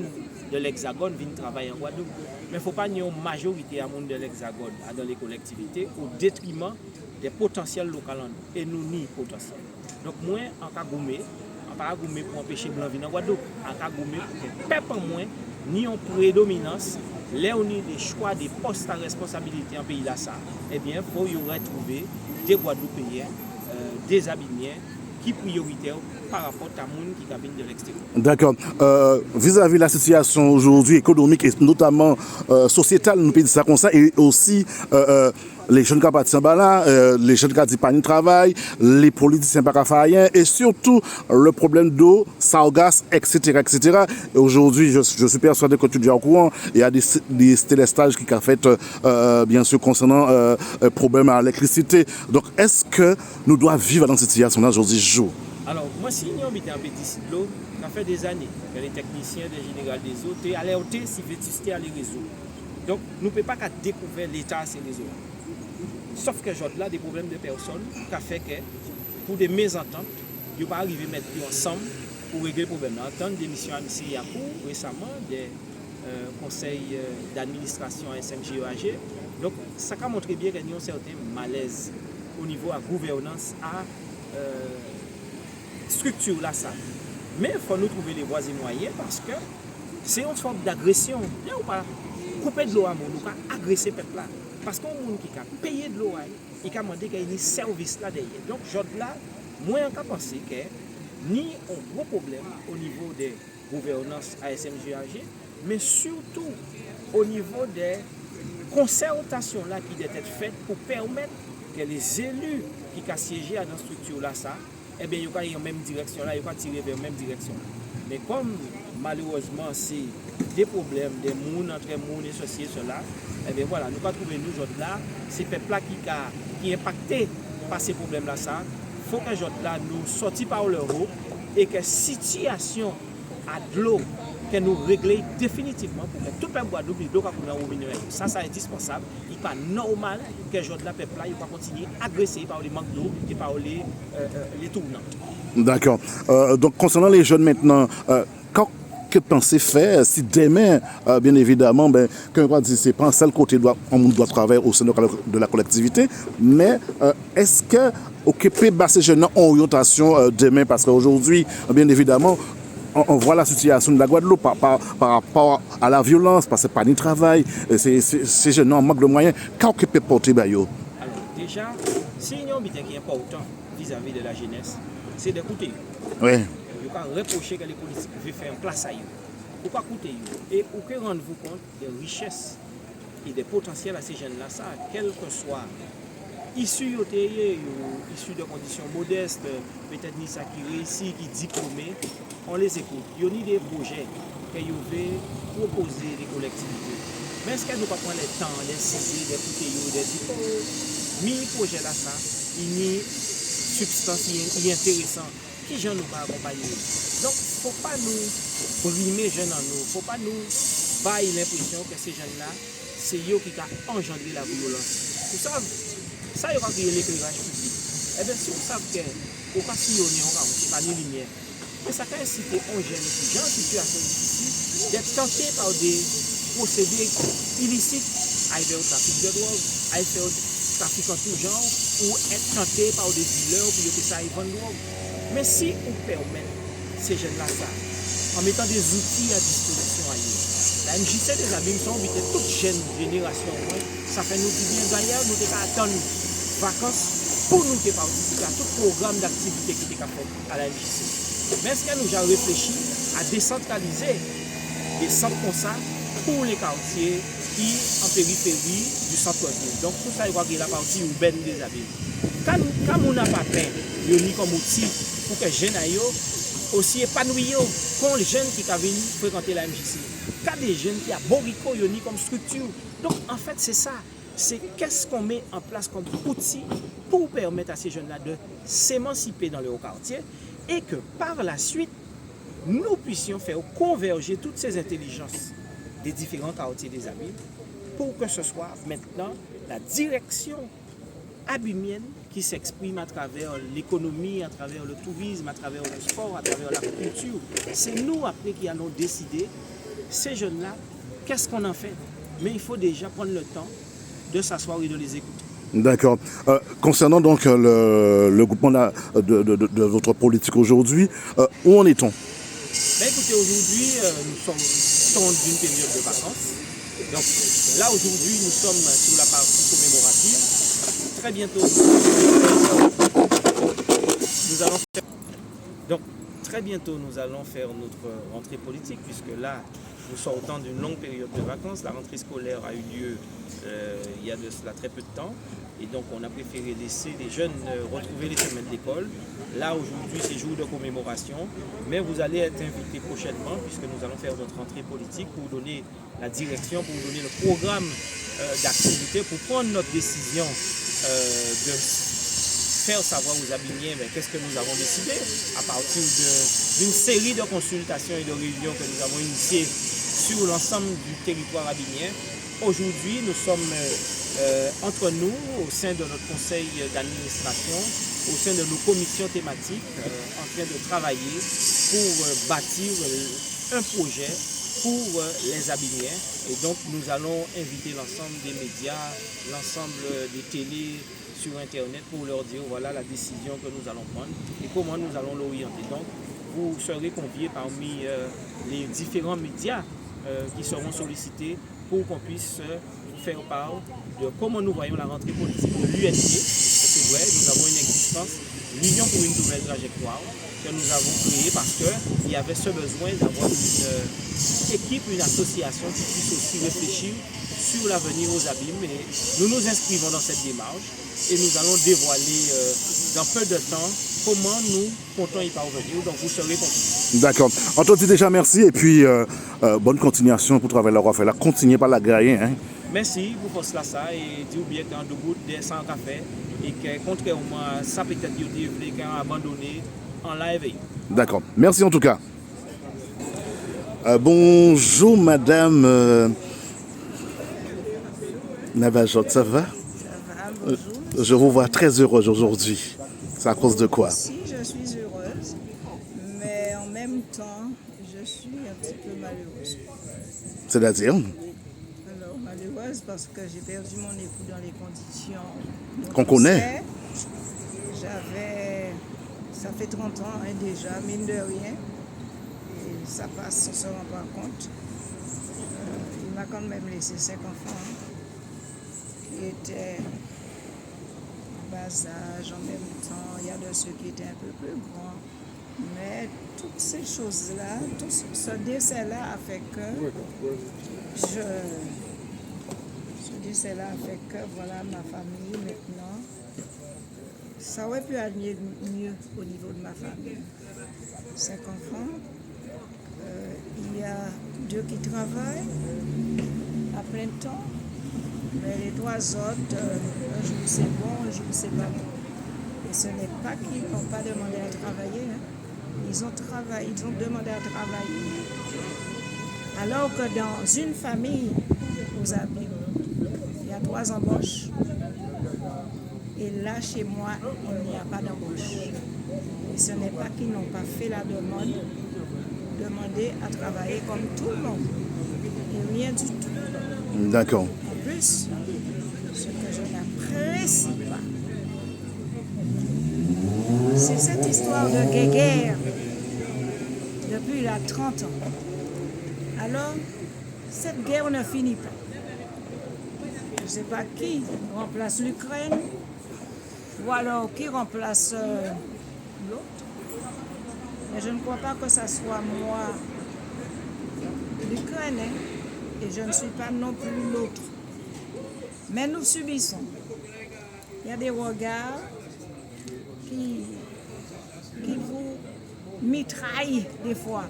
de l'Hexagone viennent travailler en Guadeloupe. Mais il ne faut pas qu'il y ait une majorité à gens de l'Hexagone dans les collectivités au détriment des potentiels locaux et nous ni potentiels. Donc moi, en Kagoumé, on ne peut pas gommer pour empêcher les Blancs de venir en Guadeloupe. En Kagoumé, pour que peuple en moins, ni en prédominance, là où on a des choix, des postes à responsabilité en pays là, ça, eh bien, il faut y retrouver des Guadeloupéens, des Abimiens, qui prioritaires par rapport à monde qui cabine de l'extérieur. D'accord. Vis-à-vis de la situation aujourd'hui économique et notamment sociétale, nous peut dire ça comme ça, et aussi les jeunes qui ont parti en bas les jeunes qui ont dit pas de travail, les politiciens pas faire et surtout le problème d'eau, sargasses, etc., etc. Et aujourd'hui, je suis persuadé que tu es déjà au courant, il y a des télestages qui ont fait, bien sûr, concernant problème à l'électricité. Donc, est-ce que nous devons vivre dans cette situation-là aujourd'hui, jour? Alors, moi, si nous habitons en petit de l'eau, ça fait des années que les techniciens de Général des eaux sont alertés si vétusté à les réseaux. Donc, nous ne pouvons pas découvrir l'état de ces réseaux. Sauf que j'ai là des problèmes de personnes qui ont fait que, pour des mésententes, ils ne peuvent pas arriver à mettre ensemble pour régler le problème. Entendre des missions à M. Yakou récemment, des conseils d'administration à SMGEAG. Donc, ça a montré bien qu'il y a un certain malaise au niveau de la gouvernance à structure là ça. Mais il faut nous trouver les voies et moyens parce que c'est une forme d'agression. Là, on pas couper de l'eau à mon, on pas agresser peuple là. Parce qu'on monde qui a payé de l'eau, il a demandé qu'il y ait un service là derrière. Donc, là, moi, je pense que ni un gros problème au niveau des gouvernances à SMGAG, mais surtout au niveau des concertations là qui doivent être faites pour permettre que les élus qui ont siégé dans cette structure là, ça, eh bien, ils ont la même direction là, ils ont tiré vers la même direction. Mais comme malheureusement c'est des problèmes, des mouns entre mouns et ceci et cela, et bien voilà, nous pas trouver nous autres là, c'est peuple là qui est impacté par ces problèmes-là, ça. Il faut que les autres là nous sortent par leur haut et que la situation à de l'eau que nous régler définitivement pour que tout le peuple Guadeloupe l'eau qu'on a au milieu. Ça c'est indispensable. Il n'est pas normal que les autres là peuple là il va continuer à agresser par les manques d'eau et par les tournants. D'accord. Donc concernant les jeunes maintenant, que pensez faire si demain, bien évidemment, quand on va dire c'est pas un seul côté on doit travailler au sein de la collectivité, mais est-ce que occuper ces jeunes en orientation demain, parce qu'aujourd'hui, bien évidemment, on voit la situation de la Guadeloupe par rapport à la violence, parce que pas de travail, ces jeunes en manque de moyens, qu'est-ce que peut porter Bayo? Alors déjà, si il y a un qui est important vis-à-vis de la jeunesse, c'est d'écouter. Oui. Il ne faut pas reprocher que les politiques veulent faire une place à eux. Il ne faut pas écouter eux. Et vous rendez-vous compte des richesses et des potentiels à ces jeunes-là, ça, quel que soit issus de conditions modestes, peut-être ni ça qui réussit, qui diplômé, on les écoute. Il y a des projets qu'ils veulent proposer des collectivités. Mais est-ce qu'elles ne pas prendre le temps, les saisir, d'écouter, des mini projets là, ça, il y a substance, il est intéressant. Qui gens nous pas accompagner. Donc, il ne faut pas nous brimer jeunes en nous. Il ne faut pas nous bailler l'impression que ces jeunes-là, c'est eux qui ont engendré la violence. Vous savez, ça, il va créer l'éclairage public. Eh bien, si vous savez que vous pas sillonner, on va pas de lumière. Mais ça peut inciter un jeune étudiant en situation difficile d'être tenté par des procédés illicites, à faire au trafic de drogue, à faire au trafic en tout genre, ou être tenté par des dealers pour que ça aille vendre drogue. Mais si on permet ces jeunes-là ça, en mettant des outils à disposition à eux, la MJC des Abîmes sont invitées toute jeune génération, ça fait nous du bien. D'ailleurs, nous devons attendre vacances pour nous participer à tout programme d'activité qui est fait à la MJC. Mais est-ce que nous avons réfléchi à décentraliser des centres comme ça pour les quartiers qui en périphérie du centre-ville. Donc tout ça, il va y la partie urbaine des Abîmes. Quand on n'a pas fait, il y a comme outil pour que les jeunes aillent aussi épanouis comme les jeunes qui viennent fréquenter la MJC. Quand des jeunes qui ont Borico, il y a comme structure. Donc en fait, c'est ça. C'est qu'est-ce qu'on met en place comme outil pour permettre à ces jeunes-là de s'émanciper dans leur quartier et que par la suite, nous puissions faire converger toutes ces intelligences des différents quartiers des Abîmes pour que ce soit maintenant la direction abîmienne qui s'exprime à travers l'économie, à travers le tourisme, à travers le sport, à travers la culture. C'est nous après qui allons décider, ces jeunes-là, qu'est-ce qu'on en fait? Mais il faut déjà prendre le temps de s'asseoir et de les écouter. D'accord. Concernant donc le groupement de votre politique aujourd'hui, où en est-on? Ben écoutez, aujourd'hui, nous sommes d'une période de vacances. Donc là, aujourd'hui, nous sommes sur la partie commémorative. Très bientôt, nous allons faire notre rentrée politique, puisque là, nous sortons d'une longue période de vacances. La rentrée scolaire a eu lieu il y a de cela très peu de temps. Et donc, on a préféré laisser les jeunes retrouver les chemins de l'école. Là, aujourd'hui, c'est jour de commémoration. Mais vous allez être invités prochainement, puisque nous allons faire notre rentrée politique pour vous donner la direction, pour vous donner le programme d'activité, pour prendre notre décision de faire savoir aux Abimiens qu'est-ce que nous avons décidé à partir d'une série de consultations et de réunions que nous avons initiées sur l'ensemble du territoire abimien. Aujourd'hui, nous sommes entre nous, au sein de notre conseil d'administration, au sein de nos commissions thématiques, en train de travailler pour bâtir un projet pour les Abimiens. Et donc, nous allons inviter l'ensemble des médias, l'ensemble des télés sur Internet pour leur dire voilà la décision que nous allons prendre et comment nous allons l'orienter. Donc, vous serez conviés parmi les différents médias qui seront sollicités pour qu'on puisse faire part de comment nous voyons la rentrée politique de l'UNP. C'est vrai, nous avons une existence, l'Union pour une nouvelle trajectoire, que nous avons créée parce qu'il y avait ce besoin d'avoir une équipe, une association qui puisse aussi réfléchir sur l'avenir aux Abîmes. Et nous nous inscrivons dans cette démarche et nous allons dévoiler dans peu de temps comment nous comptons y parvenir. Donc vous serez confiés. D'accord. On te dit déjà merci et puis bonne continuation pour travailler la faire là. Continuez par la gagne. Hein. Merci pour faire ça et dire bien qu'en de gouttes des sans café et que contrairement ça peut-être qu'ils ont abandonné en live. D'accord. Merci en tout cas. Bonjour madame Navajot, ça va? Ça va, bonjour. Je vous vois très heureuse aujourd'hui. C'est à cause de quoi? Si, je suis heureuse, mais en même temps, je suis un petit peu malheureuse. C'est-à-dire? Alors, malheureuse parce que j'ai perdu mon époux dans les conditions Qu'on connaît. Ça fait 30 ans hein, déjà, mine de rien. Et ça passe, on ne se rend pas compte. Il m'a quand même laissé 5 enfants qui étaient en bas âge, en même temps. Il y a de ceux qui étaient un peu plus grands. Mais toutes ces choses-là, tout ce décès-là a fait que ce décès-là a fait que voilà ma famille maintenant. Ça aurait pu aller mieux au niveau de ma famille. 5 enfants. Il y a 2 qui travaillent à plein temps. Mais les 3 autres, un jour c'est bon, un jour c'est pas bon. Et ce n'est pas qu'ils n'ont pas demandé à travailler. Hein. Ils ont travaillé, ils ont demandé à travailler. Alors que dans une famille, aux Abîmes, il y a 3 embauches. Et là, chez moi, il n'y a pas d'embauche. Et ce n'est pas qu'ils n'ont pas fait la demande, demander à travailler comme tout le monde. Et rien du tout. D'accord. En plus, ce que je n'apprécie pas, c'est cette histoire de guéguerre depuis il y a 30 ans. Alors, cette guerre ne finit pas. Je ne sais pas qui remplace l'Ukraine, ou alors qui remplace l'autre. Mais je ne crois pas que ça soit moi l'Ukraine, hein, et je ne suis pas non plus l'autre. Mais nous subissons. Il y a des regards qui vous mitraillent des fois.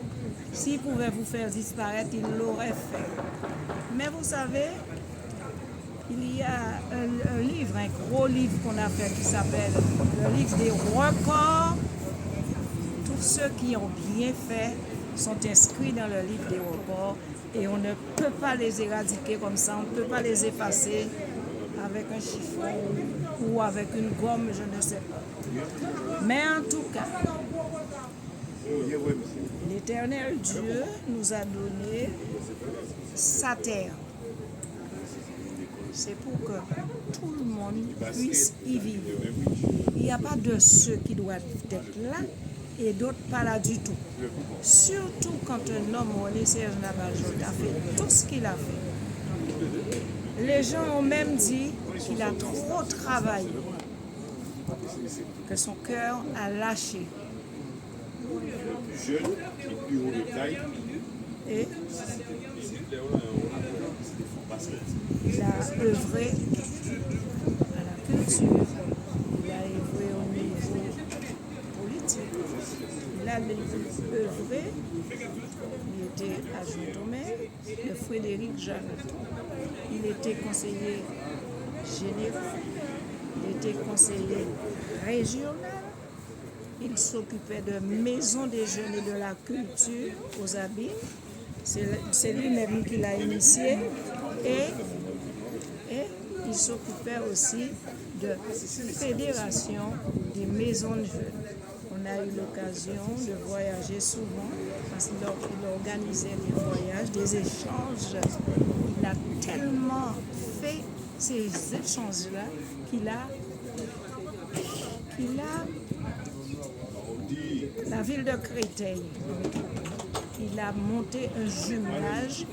S'ils pouvaient vous faire disparaître, ils l'auraient fait. Mais vous savez, il y a un livre, un gros livre qu'on a fait qui s'appelle le livre des records. Tous ceux qui ont bien fait sont inscrits dans le livre des records et on ne peut pas les éradiquer comme ça, on ne peut pas les effacer avec un chiffon ou avec une gomme, je ne sais pas. Mais en tout cas, l'Éternel Dieu nous a donné sa terre. C'est pour que tout le monde puisse y vivre. Il n'y a pas de ceux qui doivent être là et d'autres pas là du tout. Surtout quand un homme, René Serge Navajot, a fait tout ce qu'il a fait. Les gens ont même dit qu'il a trop travaillé, que son cœur a lâché. Et il a œuvré à la culture, il a œuvré au niveau politique, il a œuvré, il était adjoint au maire de Frédéric Jeannot. Il était conseiller général, il était conseiller régional, il s'occupait de maisons des jeunes et de la culture aux Abîmes. C'est lui-même qui l'a initié et il s'occupait aussi de fédération des maisons de jeunes. On a eu l'occasion de voyager souvent parce qu'il organisait des voyages, des échanges. Il a tellement fait ces échanges-là qu'il a la ville de Créteil. Il a monté un jumelage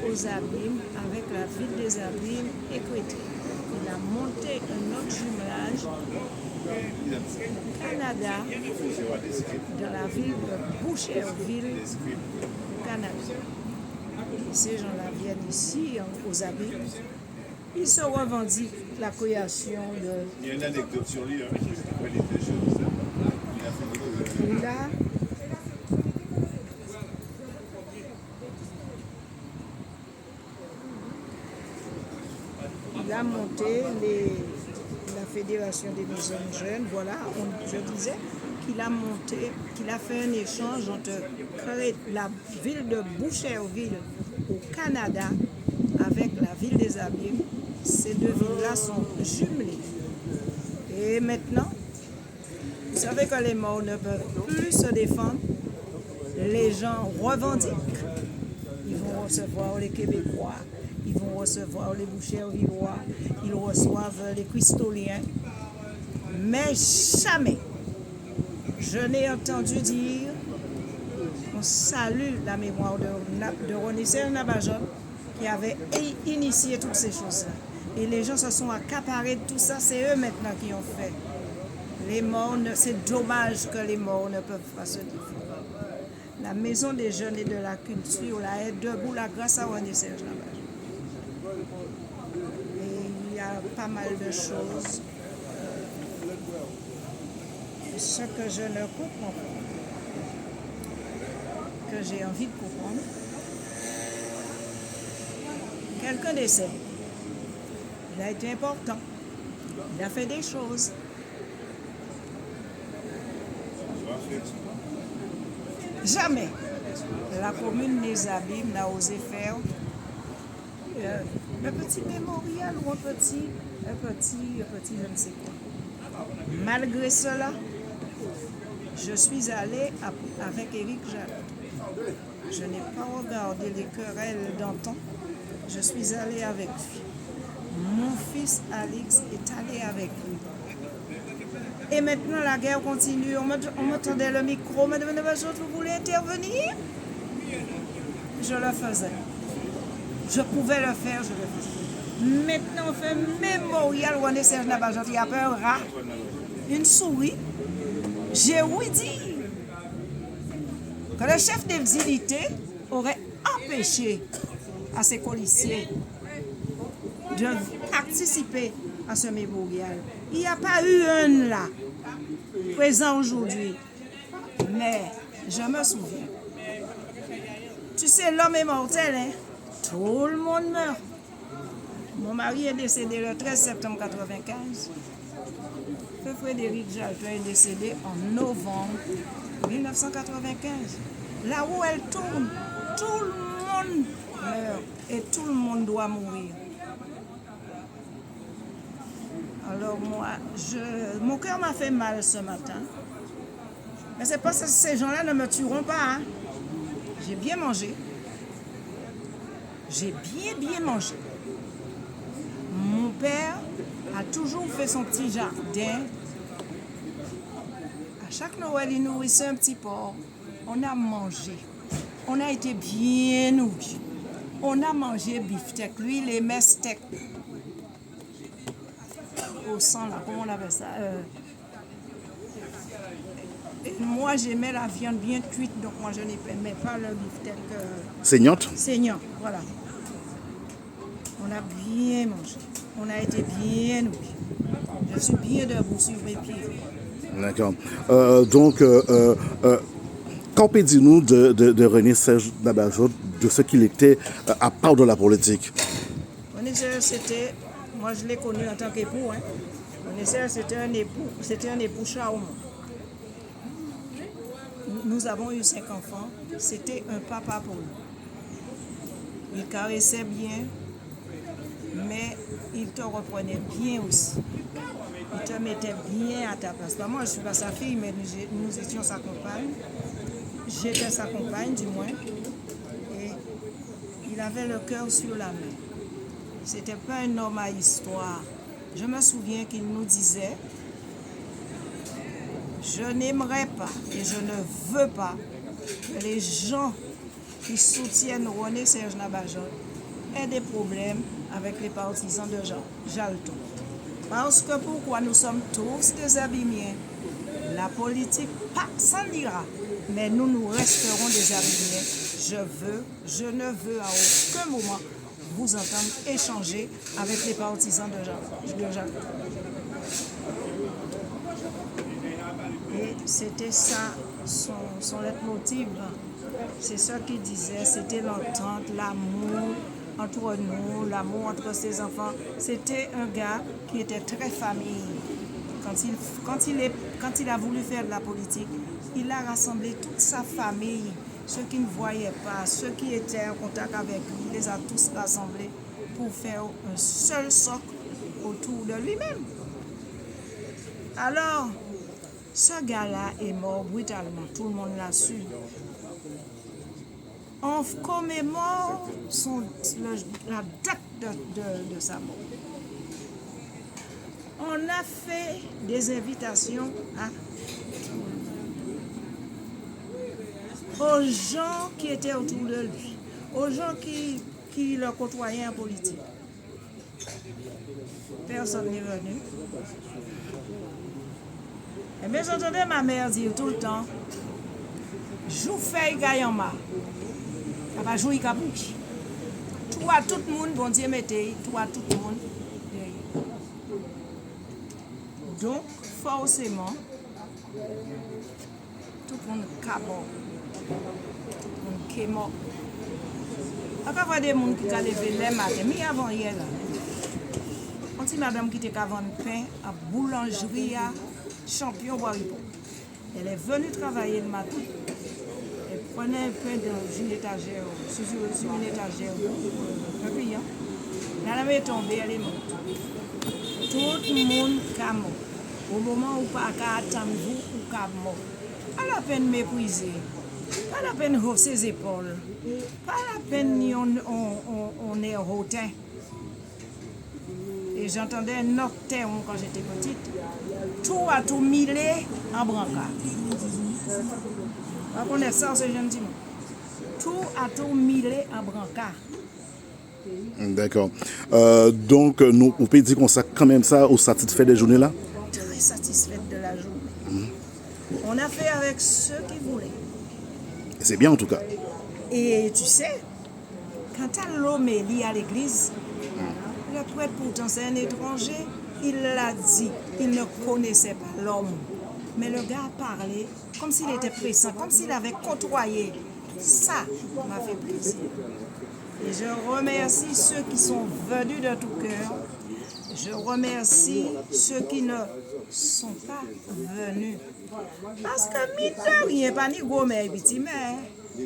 aux Abîmes avec la ville des Abîmes et Créteil. Il a monté un autre jumelage au Canada, dans la ville de Boucherville, au Canada. Et ces gens-là viennent ici, aux Abîmes. Ils se revendiquent la création de... Il y a une anecdote sur lui, monté la Fédération des maisons jeunes. Voilà, je disais qu'il a monté, qu'il a fait un échange entre la ville de Boucherville au Canada avec la ville des Abîmes. Ces deux villes-là sont jumelées. Et maintenant, vous savez que les Maures ne peuvent plus se défendre. Les gens revendiquent. Ils vont recevoir les Québécois, ils vont recevoir les Bouchervillois, ils reçoivent les Cristoliens. Mais jamais, je n'ai entendu dire on salue la mémoire de René-Serge Nabajot qui avait initié toutes ces choses-là. Et les gens se sont accaparés de tout ça, c'est eux maintenant qui ont fait. Les morts, c'est dommage que les morts ne peuvent pas se défendre. La Maison des Jeunes et de la Culture là, est debout là, grâce à René-Serge Nabajot. Et il y a pas mal de choses. Ce que je ne comprends pas, que j'ai envie de comprendre, quelqu'un décède. Il a été important. Il a fait des choses. Jamais la commune des Abîmes n'a osé faire un petit mémorial ou un petit je ne sais quoi. Malgré cela, je suis allée avec Éric Jalot. Je n'ai pas regardé les querelles d'antan. Je suis allée avec lui. Mon fils Alix est allé avec lui. Et maintenant, la guerre continue. On me tendait le micro. Madame Nabajot, vous voulez intervenir? Je le faisais. Je pouvais le faire, je le faisais. Maintenant, on fait un mémorial René-Serge Nabajot. Il y a un rat, une souris. J'ai ouï dire que le chef des unités aurait empêché à ses policiers de participer à ce mémorial. Il n'y a pas eu un là, présent aujourd'hui. Mais je me souviens. Tu sais, l'homme est mortel, hein? Tout le monde meurt. Mon mari est décédé le 13 septembre 1995. Frédéric Jalton est décédé en novembre 1995. Là où elle tourne, tout le monde meurt et tout le monde doit mourir. Alors moi, mon cœur m'a fait mal ce matin. Mais c'est parce que ces gens-là ne me tueront pas. Hein. J'ai bien mangé. J'ai bien mangé. Mon père a toujours fait son petit jardin. À chaque Noël, il nourrissait un petit porc. On a mangé. On a été bien nourris. On a mangé beefsteak, lui, les mesteaks. Au sang, là, comment on appelle ça? Et moi, j'aimais la viande bien cuite, donc moi, je n'aimais pas le beefsteak. Saignante? Saignant, voilà. On a bien mangé. On a été bien nourris. Je suis bien debout sur mes pieds. D'accord. Qu'en dit-nous de René-Serge Nabajot, de ce qu'il était à part de la politique? René-Serge, c'était... Moi, je l'ai connu en tant qu'époux. Hein. René-Serge, c'était un époux charmant. Nous avons eu 5 enfants. C'était un papa pour nous. Il caressait bien, mais il te reprenait bien aussi. Il te mettait bien à ta place. Moi, je ne suis pas sa fille, mais nous étions sa compagne. J'étais sa compagne, du moins. Et il avait le cœur sur la main. C'était pas un homme à histoire. Je me souviens qu'il nous disait « Je n'aimerais pas et je ne veux pas que les gens qui soutiennent René-Serge Nabajot aient des problèmes avec les partisans de Jalton. Parce que pourquoi nous sommes tous des Abîmiens? La politique, pas s'en dira, mais nous resterons des Abîmiens. Je ne veux à aucun moment vous entendre échanger avec les partisans de Jalton. Et c'était ça, son leitmotiv. C'est ça qu'il disait, c'était l'entente, l'amour, entre nous, l'amour entre ses enfants. C'était un gars qui était très famille. Quand il a voulu faire de la politique, il a rassemblé toute sa famille, ceux qui ne voyaient pas, ceux qui étaient en contact avec lui, il les a tous rassemblés pour faire un seul socle autour de lui-même. Alors, ce gars-là est mort brutalement, tout le monde l'a su. On commémore la date de sa mort. On a fait des invitations aux gens qui étaient autour de lui, aux gens qui le côtoyaient en politique. Personne n'est venu. Mais j'entendais ma mère dire tout le temps, jou feuille gaillama, ça va jouer capouche. Toi tout le monde, bon Dieu mettez, toi tout le monde. Donc, forcément, tout le monde cabot, tout le monde qui est mort. Encore fois des gens qui ont levé les matins, mais avant hier là, on dit madame qui était avant le pain à boulangerie à Champion Boisripon. Elle est venue travailler le matin. Elle prenait un pain dans une étagère, sur une étagère, un client. Elle est tombée, elle est morte. Tout le monde est mort. Au moment où pas qu'à attendre vous ou qu'à mort. Pas la peine mépriser, pas la peine hausser ses épaules, pas la peine on est hautain. Et j'entendais un autre terme quand j'étais petite. Tout a tout millé en brancard. Vous connaissez ça, ce jeune dimanche. Tout a tout millé en brancard. D'accord. Donc, nous, on peut dire qu'on s'est quand même ça au satisfait des journées là? Très satisfaite de la journée. On a fait avec ceux qui voulaient. Et c'est bien en tout cas. Et tu sais, quand l'homme est lié à l'église, le prêtre pourtant c'est un étranger, il l'a dit, il ne connaissait pas l'homme. Mais le gars a parlé comme s'il était pressant, comme s'il avait côtoyé. Ça m'a fait plaisir. Et je remercie ceux qui sont venus de tout cœur. Je remercie ceux qui ne sont pas venus. Parce que mine de rien, pas ni gros mère petit mère,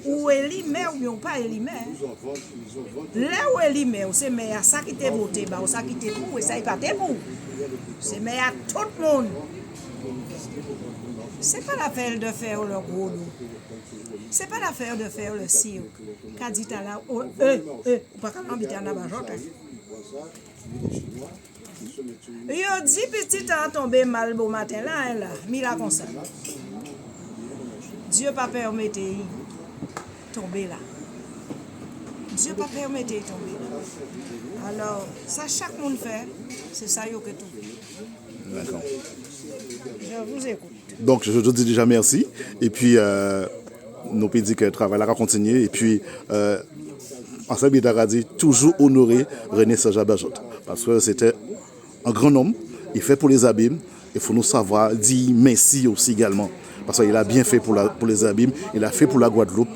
ou élimé ou bien pas élimé. Là où élimé, c'est mère ça qui t'est voté, ou ça qui t'est pour, et ça qui pas t'est pour. C'est mère tout le monde. C'est pas l'affaire de faire le gros dos. C'est pas l'affaire de faire le cirque. Qu'a dit là, pas qu'à l'habiter en abajote. Yo dit petit temps tombé mal beau matin là, mila comme ça. Dieu pas permettre tomber là. Dieu pas permettre tomber là. Alors, ça chaque monde fait, c'est ça yo que tout. D'accord. Je vous écoute. Donc, je te dis déjà merci. Et puis, nous peut dire que le travail va continuer. Et puis, ensemble, il a dit toujours honorer René Sajabajot. Parce que c'était un grand homme. Il fait pour les abîmes. Il faut nous savoir dire merci aussi également. Parce qu'il a bien fait pour les abîmes. Il a fait pour la Guadeloupe.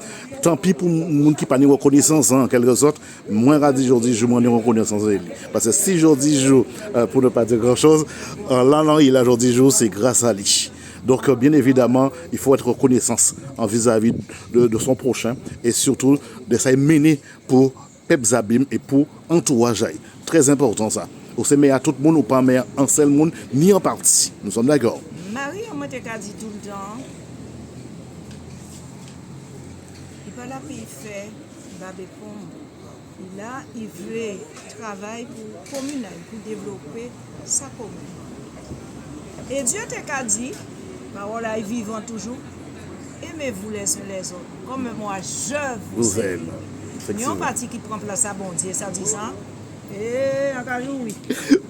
Tant pis pour les gens qui n'ont pas de reconnaissance, en quelque sorte. Moi, aujourd'hui, je m'en ai reconnaissance de lui. Parce que si aujourd'hui, je pour ne pas dire grand-chose, là, il a aujourd'hui, c'est grâce à lui. Donc, bien évidemment, il faut être reconnaissance en vis-à-vis de son prochain et surtout de ça mener pour Pep Zabim et pour entourage. Très important ça. Ou c'est mais à tout le monde ou pas mais en seul monde ni en partie. Nous sommes d'accord. Marie, on m'a dit tout le temps. Il va là, puis il fait Babépon. Il veut travailler pour communal, pour développer sa commune. Et Dieu t'a dit, parole est vivant toujours, aimez-vous les uns les autres, comme moi je vous aime. Il y a un parti qui prend place à bon Dieu, ça dit ça. Et encore oui.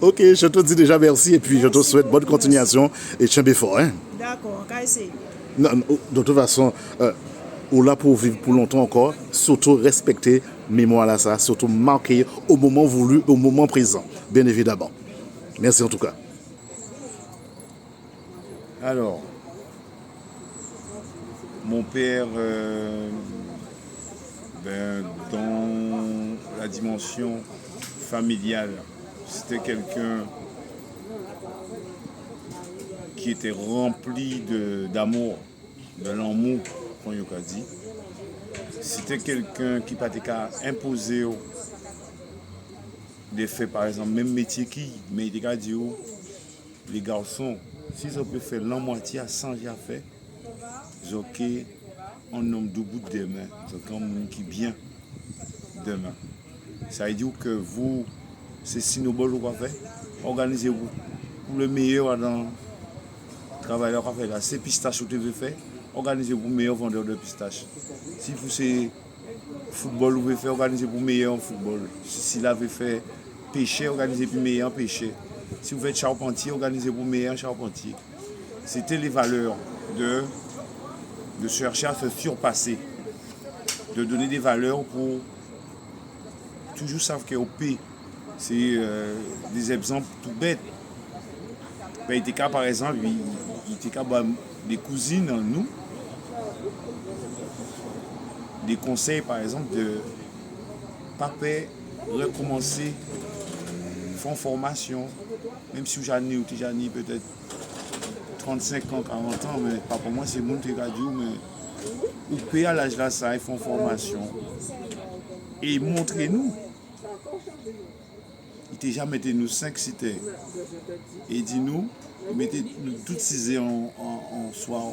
Ok, je te dis déjà merci et puis je te souhaite bonne continuation et tiens bien fort. Hein? D'accord, on va essayer. Non, de toute façon, on est là pour vivre pour longtemps encore, surtout respecter mémoire là, ça, surtout marquer au moment voulu, au moment présent, bien évidemment. Merci en tout cas. Alors, mon père, dans la dimension familiale. C'était quelqu'un qui était rempli d'amour, de l'amour, comme il a dit. C'était quelqu'un qui n'a pas imposé des faits, par exemple, même métier qui, mais il a dit, les garçons, si ils peuvent faire la moitié à 100 j'ai fait, j'ai un homme debout demain, j'ai un homme qui bien demain. Ça veut dire que vous, c'est si nous voulons faire, organisez-vous pour le meilleur dans le travail qu'on fait là. C'est pistache que vous devez faire, organisez-vous meilleur vendeur de pistache. Si vous c'est football, vous devez faire, organisez-vous meilleur en football. Si vous avez fait pêcher, organisez-vous meilleur en pêcher. Si vous faites charpentier, organisez-vous meilleur en charpentier. C'était les valeurs de chercher à se surpasser, de donner des valeurs pour toujours savoir qu'au P, c'est des exemples tout bêtes. Ben, il était cas, par exemple, il était cas des cousines, nous, des conseils, par exemple, de papa recommencer, faire formation, même si j'en ai peut-être 35 ans, 40 ans, mais pas pour moi, c'est mon radio, mais ou payer à l'âge là, ça, ils font formation. Et montrez-nous. Il t'a déjà mettez nous 5 cités. Et dis-nous, mettez-nous toutes 6 en soir.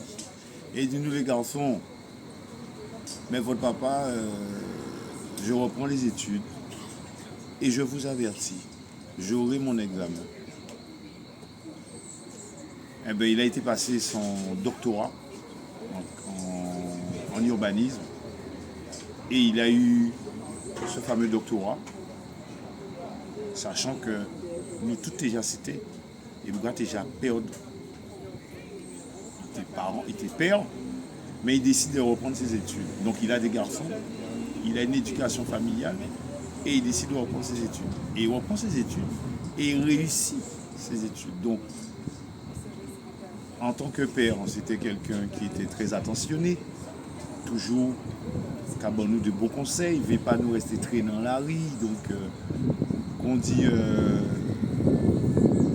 Et dis-nous les garçons, mais votre papa, je reprends les études. Et je vous avertis, j'aurai mon examen. Eh bien, il a été passé son doctorat en urbanisme et il a eu ce fameux doctorat, sachant que nous tous déjà cités et nous avons déjà perdu. Il était parent, il était père, mais il décide de reprendre ses études. Donc il a des garçons, il a une éducation familiale et il décide de reprendre ses études. Et il reprend ses études et il réussit ses études. Donc, en tant que père, c'était quelqu'un qui était très attentionné, toujours qui a donné de bons conseils, il ne veut pas nous rester traîner dans la rue. Donc, qu'on dit,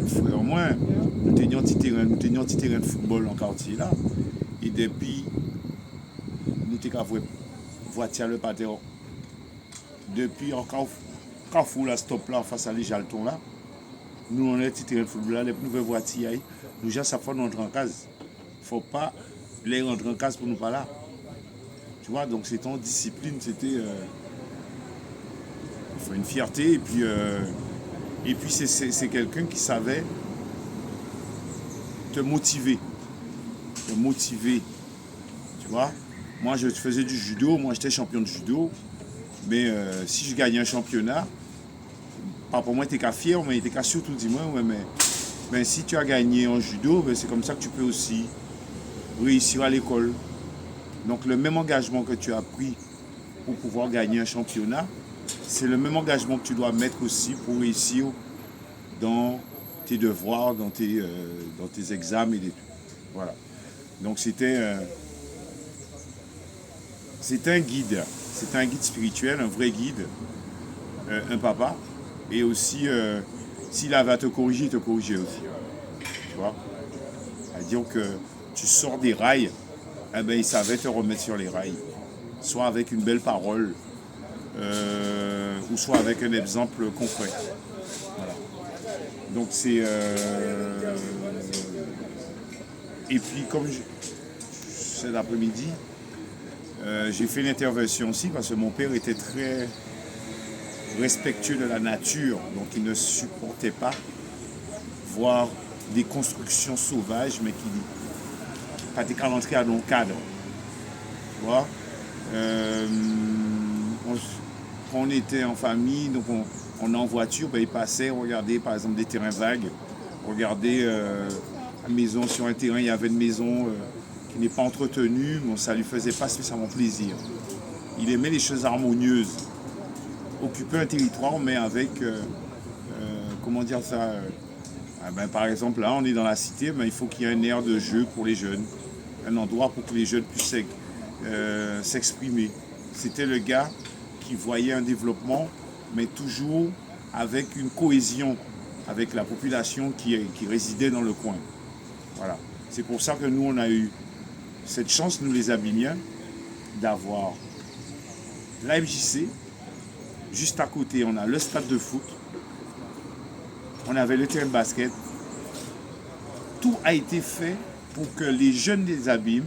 frère, moi, nous tenions un petit terrain de football en quartier là, et depuis, nous étions voiture le pâté. Depuis, en carrefour, la stop là, face à les jaltons là, nous on a un petit terrain de football là, les nouvelles voitures. Nous, déjà, ça fois, nous rentrons en case. Il ne faut pas les rentrer en case pour nous pas là. Tu vois, donc c'était en discipline, c'était une fierté. Et puis c'est quelqu'un qui savait te motiver. Tu vois, moi, je faisais du judo, moi, j'étais champion de judo. Mais si je gagnais un championnat, pas pour moi, il était qu'à fier, mais il était qu'à surtout dire moi, ouais, mais si tu as gagné en judo, c'est comme ça que tu peux aussi réussir à l'école. Donc le même engagement que tu as pris pour pouvoir gagner un championnat, c'est le même engagement que tu dois mettre aussi pour réussir dans tes devoirs, dans tes examens. Voilà. Donc c'était un guide. C'était un guide spirituel, un vrai guide, un papa. Et aussi, s'il avait à te corriger, il te corrigeait aussi. Tu vois? C'est-à-dire que tu sors des rails, eh ben, il savait te remettre sur les rails. Soit avec une belle parole, ou soit avec un exemple concret. Voilà. Donc c'est... Et puis, comme cet après-midi, j'ai fait une intervention aussi parce que mon père était très respectueux de la nature, donc il ne supportait pas voir des constructions sauvages, mais qui pas qu'à l'entrée à nos cadres. Tu vois, quand on était en famille, donc on est en voiture, ben, il passait, on regardait par exemple des terrains vagues, on regardait la maison, sur un terrain, il y avait une maison qui n'est pas entretenue, bon, ça ne lui faisait pas spécialement plaisir. Il aimait les choses harmonieuses. Occuper un territoire, mais avec, comment dire ça, ben, par exemple, là, on est dans la cité, ben, il faut qu'il y ait un aire de jeu pour les jeunes, un endroit pour que les jeunes puissent s'exprimer. C'était le gars qui voyait un développement mais toujours avec une cohésion avec la population qui résidait dans le coin. Voilà. C'est pour ça que nous, on a eu cette chance, nous les Abimiens, d'avoir la MJC. Juste à côté, on a le stade de foot. On avait le terrain de basket. Tout a été fait pour que les jeunes des Abîmes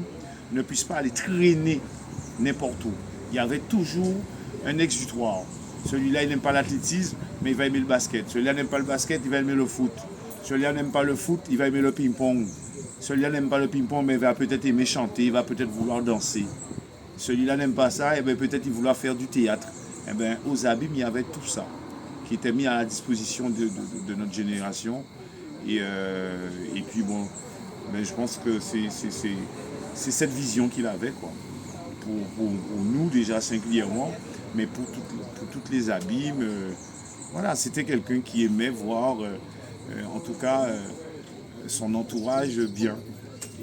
ne puissent pas aller traîner n'importe où. Il y avait toujours un exutoire. Celui-là, il n'aime pas l'athlétisme, mais il va aimer le basket. Celui-là n'aime pas le basket, il va aimer le foot. Celui-là n'aime pas le foot, il va aimer le ping-pong. Celui-là n'aime pas le ping-pong, mais il va peut-être aimer chanter, il va peut-être vouloir danser. Celui-là n'aime pas ça, et bien peut-être il vouloir faire du théâtre. Et bien, aux Abîmes, il y avait tout ça qui était mis à la disposition de notre génération. Et puis bon, ben, je pense que c'est cette vision qu'il avait, quoi. Pour nous déjà singulièrement, mais pour toutes les Abîmes. Voilà, c'était quelqu'un qui aimait voir, en tout cas, son entourage bien.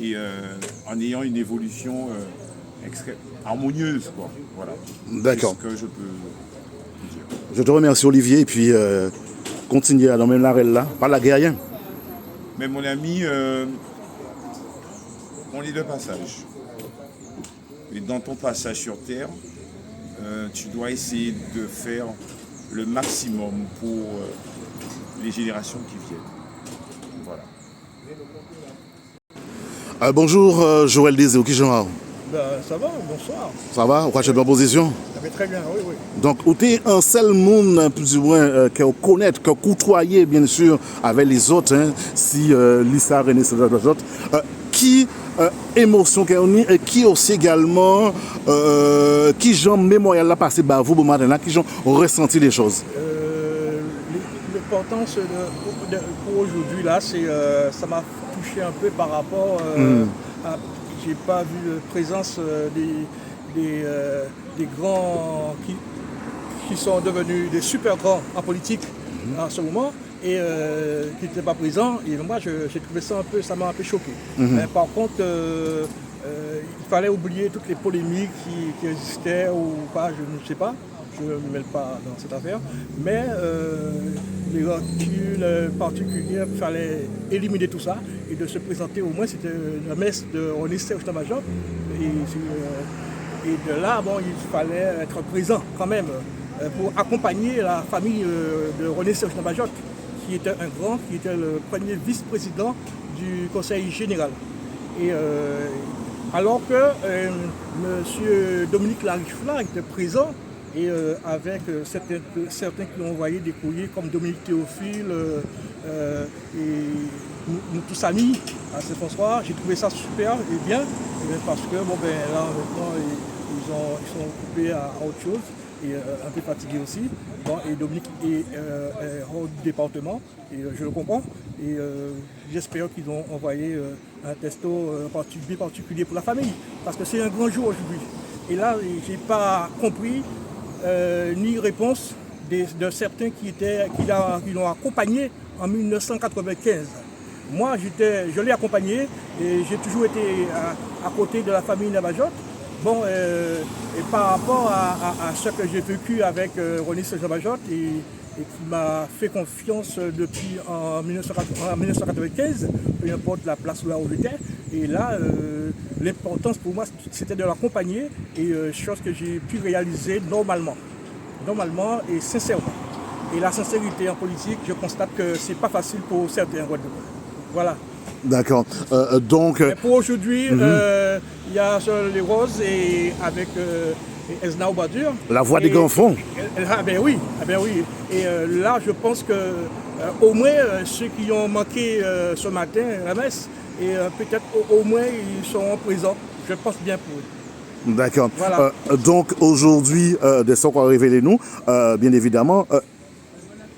Et en ayant une évolution harmonieuse, quoi. Voilà. D'accord. C'est ce que je peux dire. Je te remercie, Olivier, et puis continuez à dans même l'arrêt là, pas la guerre. Mais mon ami, on est de passage. Et dans ton passage sur Terre, tu dois essayer de faire le maximum pour les générations qui viennent. Voilà. Bonjour, Joël Désir, qui genre? Ça va, bonsoir. Ça va? Vous êtes en position? Ça va très bien, oui, oui. Donc, vous êtes un seul monde, plus ou moins, que vous connaissez, que vous côtoyez, bien sûr, avec les autres, hein, si Lisa, René, c'est les autres. Qui émotion qu'il y a et qui aussi également, qui genre mémorial là passé par vous, matin là, qui genre ressenti les choses? L'importance pour aujourd'hui là, c'est ça m'a touché un peu par rapport à. J'ai pas vu la présence des grands qui sont devenus des super grands en politique en ce moment et qui n'étaient pas présents. Et moi, j'ai trouvé ça ça m'a un peu choqué. Par contre, il fallait oublier toutes les polémiques qui existaient ou pas, je ne sais pas. Je ne me mêle pas dans cette affaire. Mais les rancunes particulières, il fallait éliminer tout ça et de se présenter au moins, c'était la messe de René Serge Major. Et de là, bon, il fallait être présent quand même pour accompagner la famille de René Serge Major, qui était un grand, qui était le premier vice-président du Conseil général. Et alors que M. Dominique Larifoula était présent, et avec certains qui ont envoyé des courriers comme Dominique Théophile et nous tous amis à Saint-François, j'ai trouvé ça super et bien parce que bon, ben, là maintenant ils sont occupés à autre chose et un peu fatigués aussi. Bon, et Dominique est au département et je le comprends et j'espère qu'ils ont envoyé un testo particulier pour la famille parce que c'est un grand jour aujourd'hui. Et là, j'ai pas compris ni réponse de certains qui l'ont accompagné en 1995. Moi, je l'ai accompagné et j'ai toujours été à côté de la famille Nabajot. Bon, et par rapport à ce que j'ai vécu avec René Serge Nabajot et qui m'a fait confiance depuis en 1995, peu importe la place là où j'étais. Et là, l'importance pour moi, c'était de l'accompagner et chose que j'ai pu réaliser normalement et sincèrement. Et la sincérité en politique, je constate que c'est pas facile pour certains. Voilà. D'accord. Donc. Mais pour aujourd'hui, il y a les Roses et avec Esna Oubadur. La voix des grands fonds. Ah ben oui. Et là, je pense que au moins ceux qui ont manqué ce matin la messe, et peut-être au moins ils seront présents. Je pense bien pour eux. D'accord. Voilà. Donc aujourd'hui, des sons qu'on a révélé nous, bien évidemment,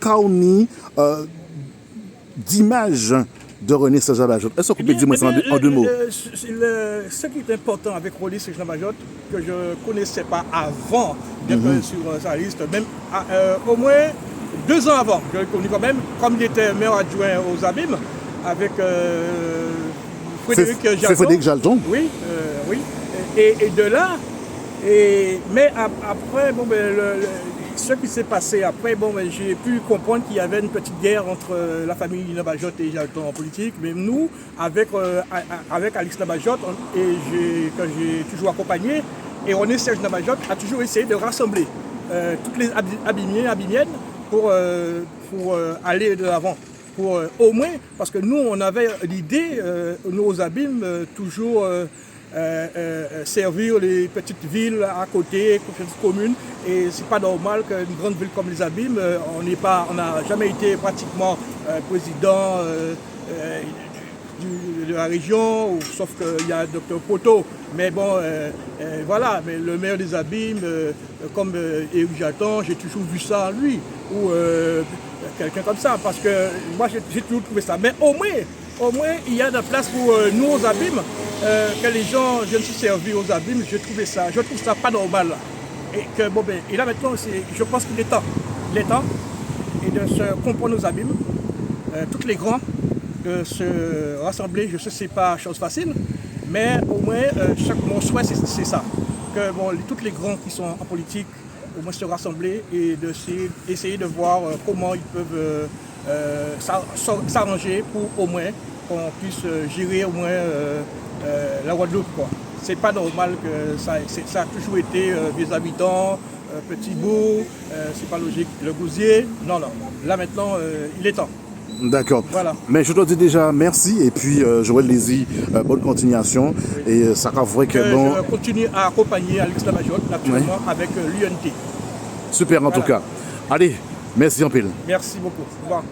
Kaoni d'image de René Serge Nabajot. Est-ce que vous pouvez dire moi ça en deux mots? Ce qui est important avec René Serge Nabajot, que je ne connaissais pas avant d'être sur sa liste, même au moins 2 ans avant, je l'ai connu quand même, comme il était maire adjoint aux Abîmes, avec Frédéric Jalton. C'est Frédéric Jalton? Oui, oui. Et de là, mais après, bon, ben, ce qui s'est passé après, bon, ben, j'ai pu comprendre qu'il y avait une petite guerre entre la famille Nabajot et Jalton en politique, mais nous, avec Alix Nabajot, que j'ai toujours accompagné, et René Serge Nabajot a toujours essayé de rassembler toutes les abimiennes pour aller de l'avant. Pour au moins, parce que nous, on avait l'idée, nos abîmes, toujours servir les petites villes à côté, les petites communes. Et c'est pas normal qu'une grande ville comme les Abîmes, on n'a jamais été pratiquement président de la région, sauf qu'il y a Dr Poto. Mais bon, voilà, mais le maire des Abîmes, comme Éric Jaton, j'ai toujours vu ça lui, ou quelqu'un comme ça, parce que moi j'ai toujours trouvé ça. Mais au moins, il y a de la place pour nous aux Abîmes, que les gens viennent se servir aux Abîmes. Je trouve ça pas normal. Et là maintenant, je pense qu'il est temps. Il est temps et de se comprendre aux Abîmes, tous les grands, de se rassembler. Je sais que ce n'est pas chose facile, mais au moins, mon souhait, c'est ça. Que tous les grands qui sont en politique, au moins se rassembler et essayer de voir comment ils peuvent s'arranger pour au moins qu'on puisse gérer au moins la Guadeloupe, quoi. C'est pas normal que ça a toujours été des habitants, petits bouts, c'est pas logique. Le gousier, non. Là maintenant, il est temps. D'accord. Voilà. Mais je dois dire déjà merci et puis Joël Lézy, bonne continuation. Oui. Et ça va vrai que bon. Je continue à accompagner Alix Nabajot actuellement avec l'UNT. Super en tout cas. Allez, merci en pile. Merci beaucoup. Au revoir.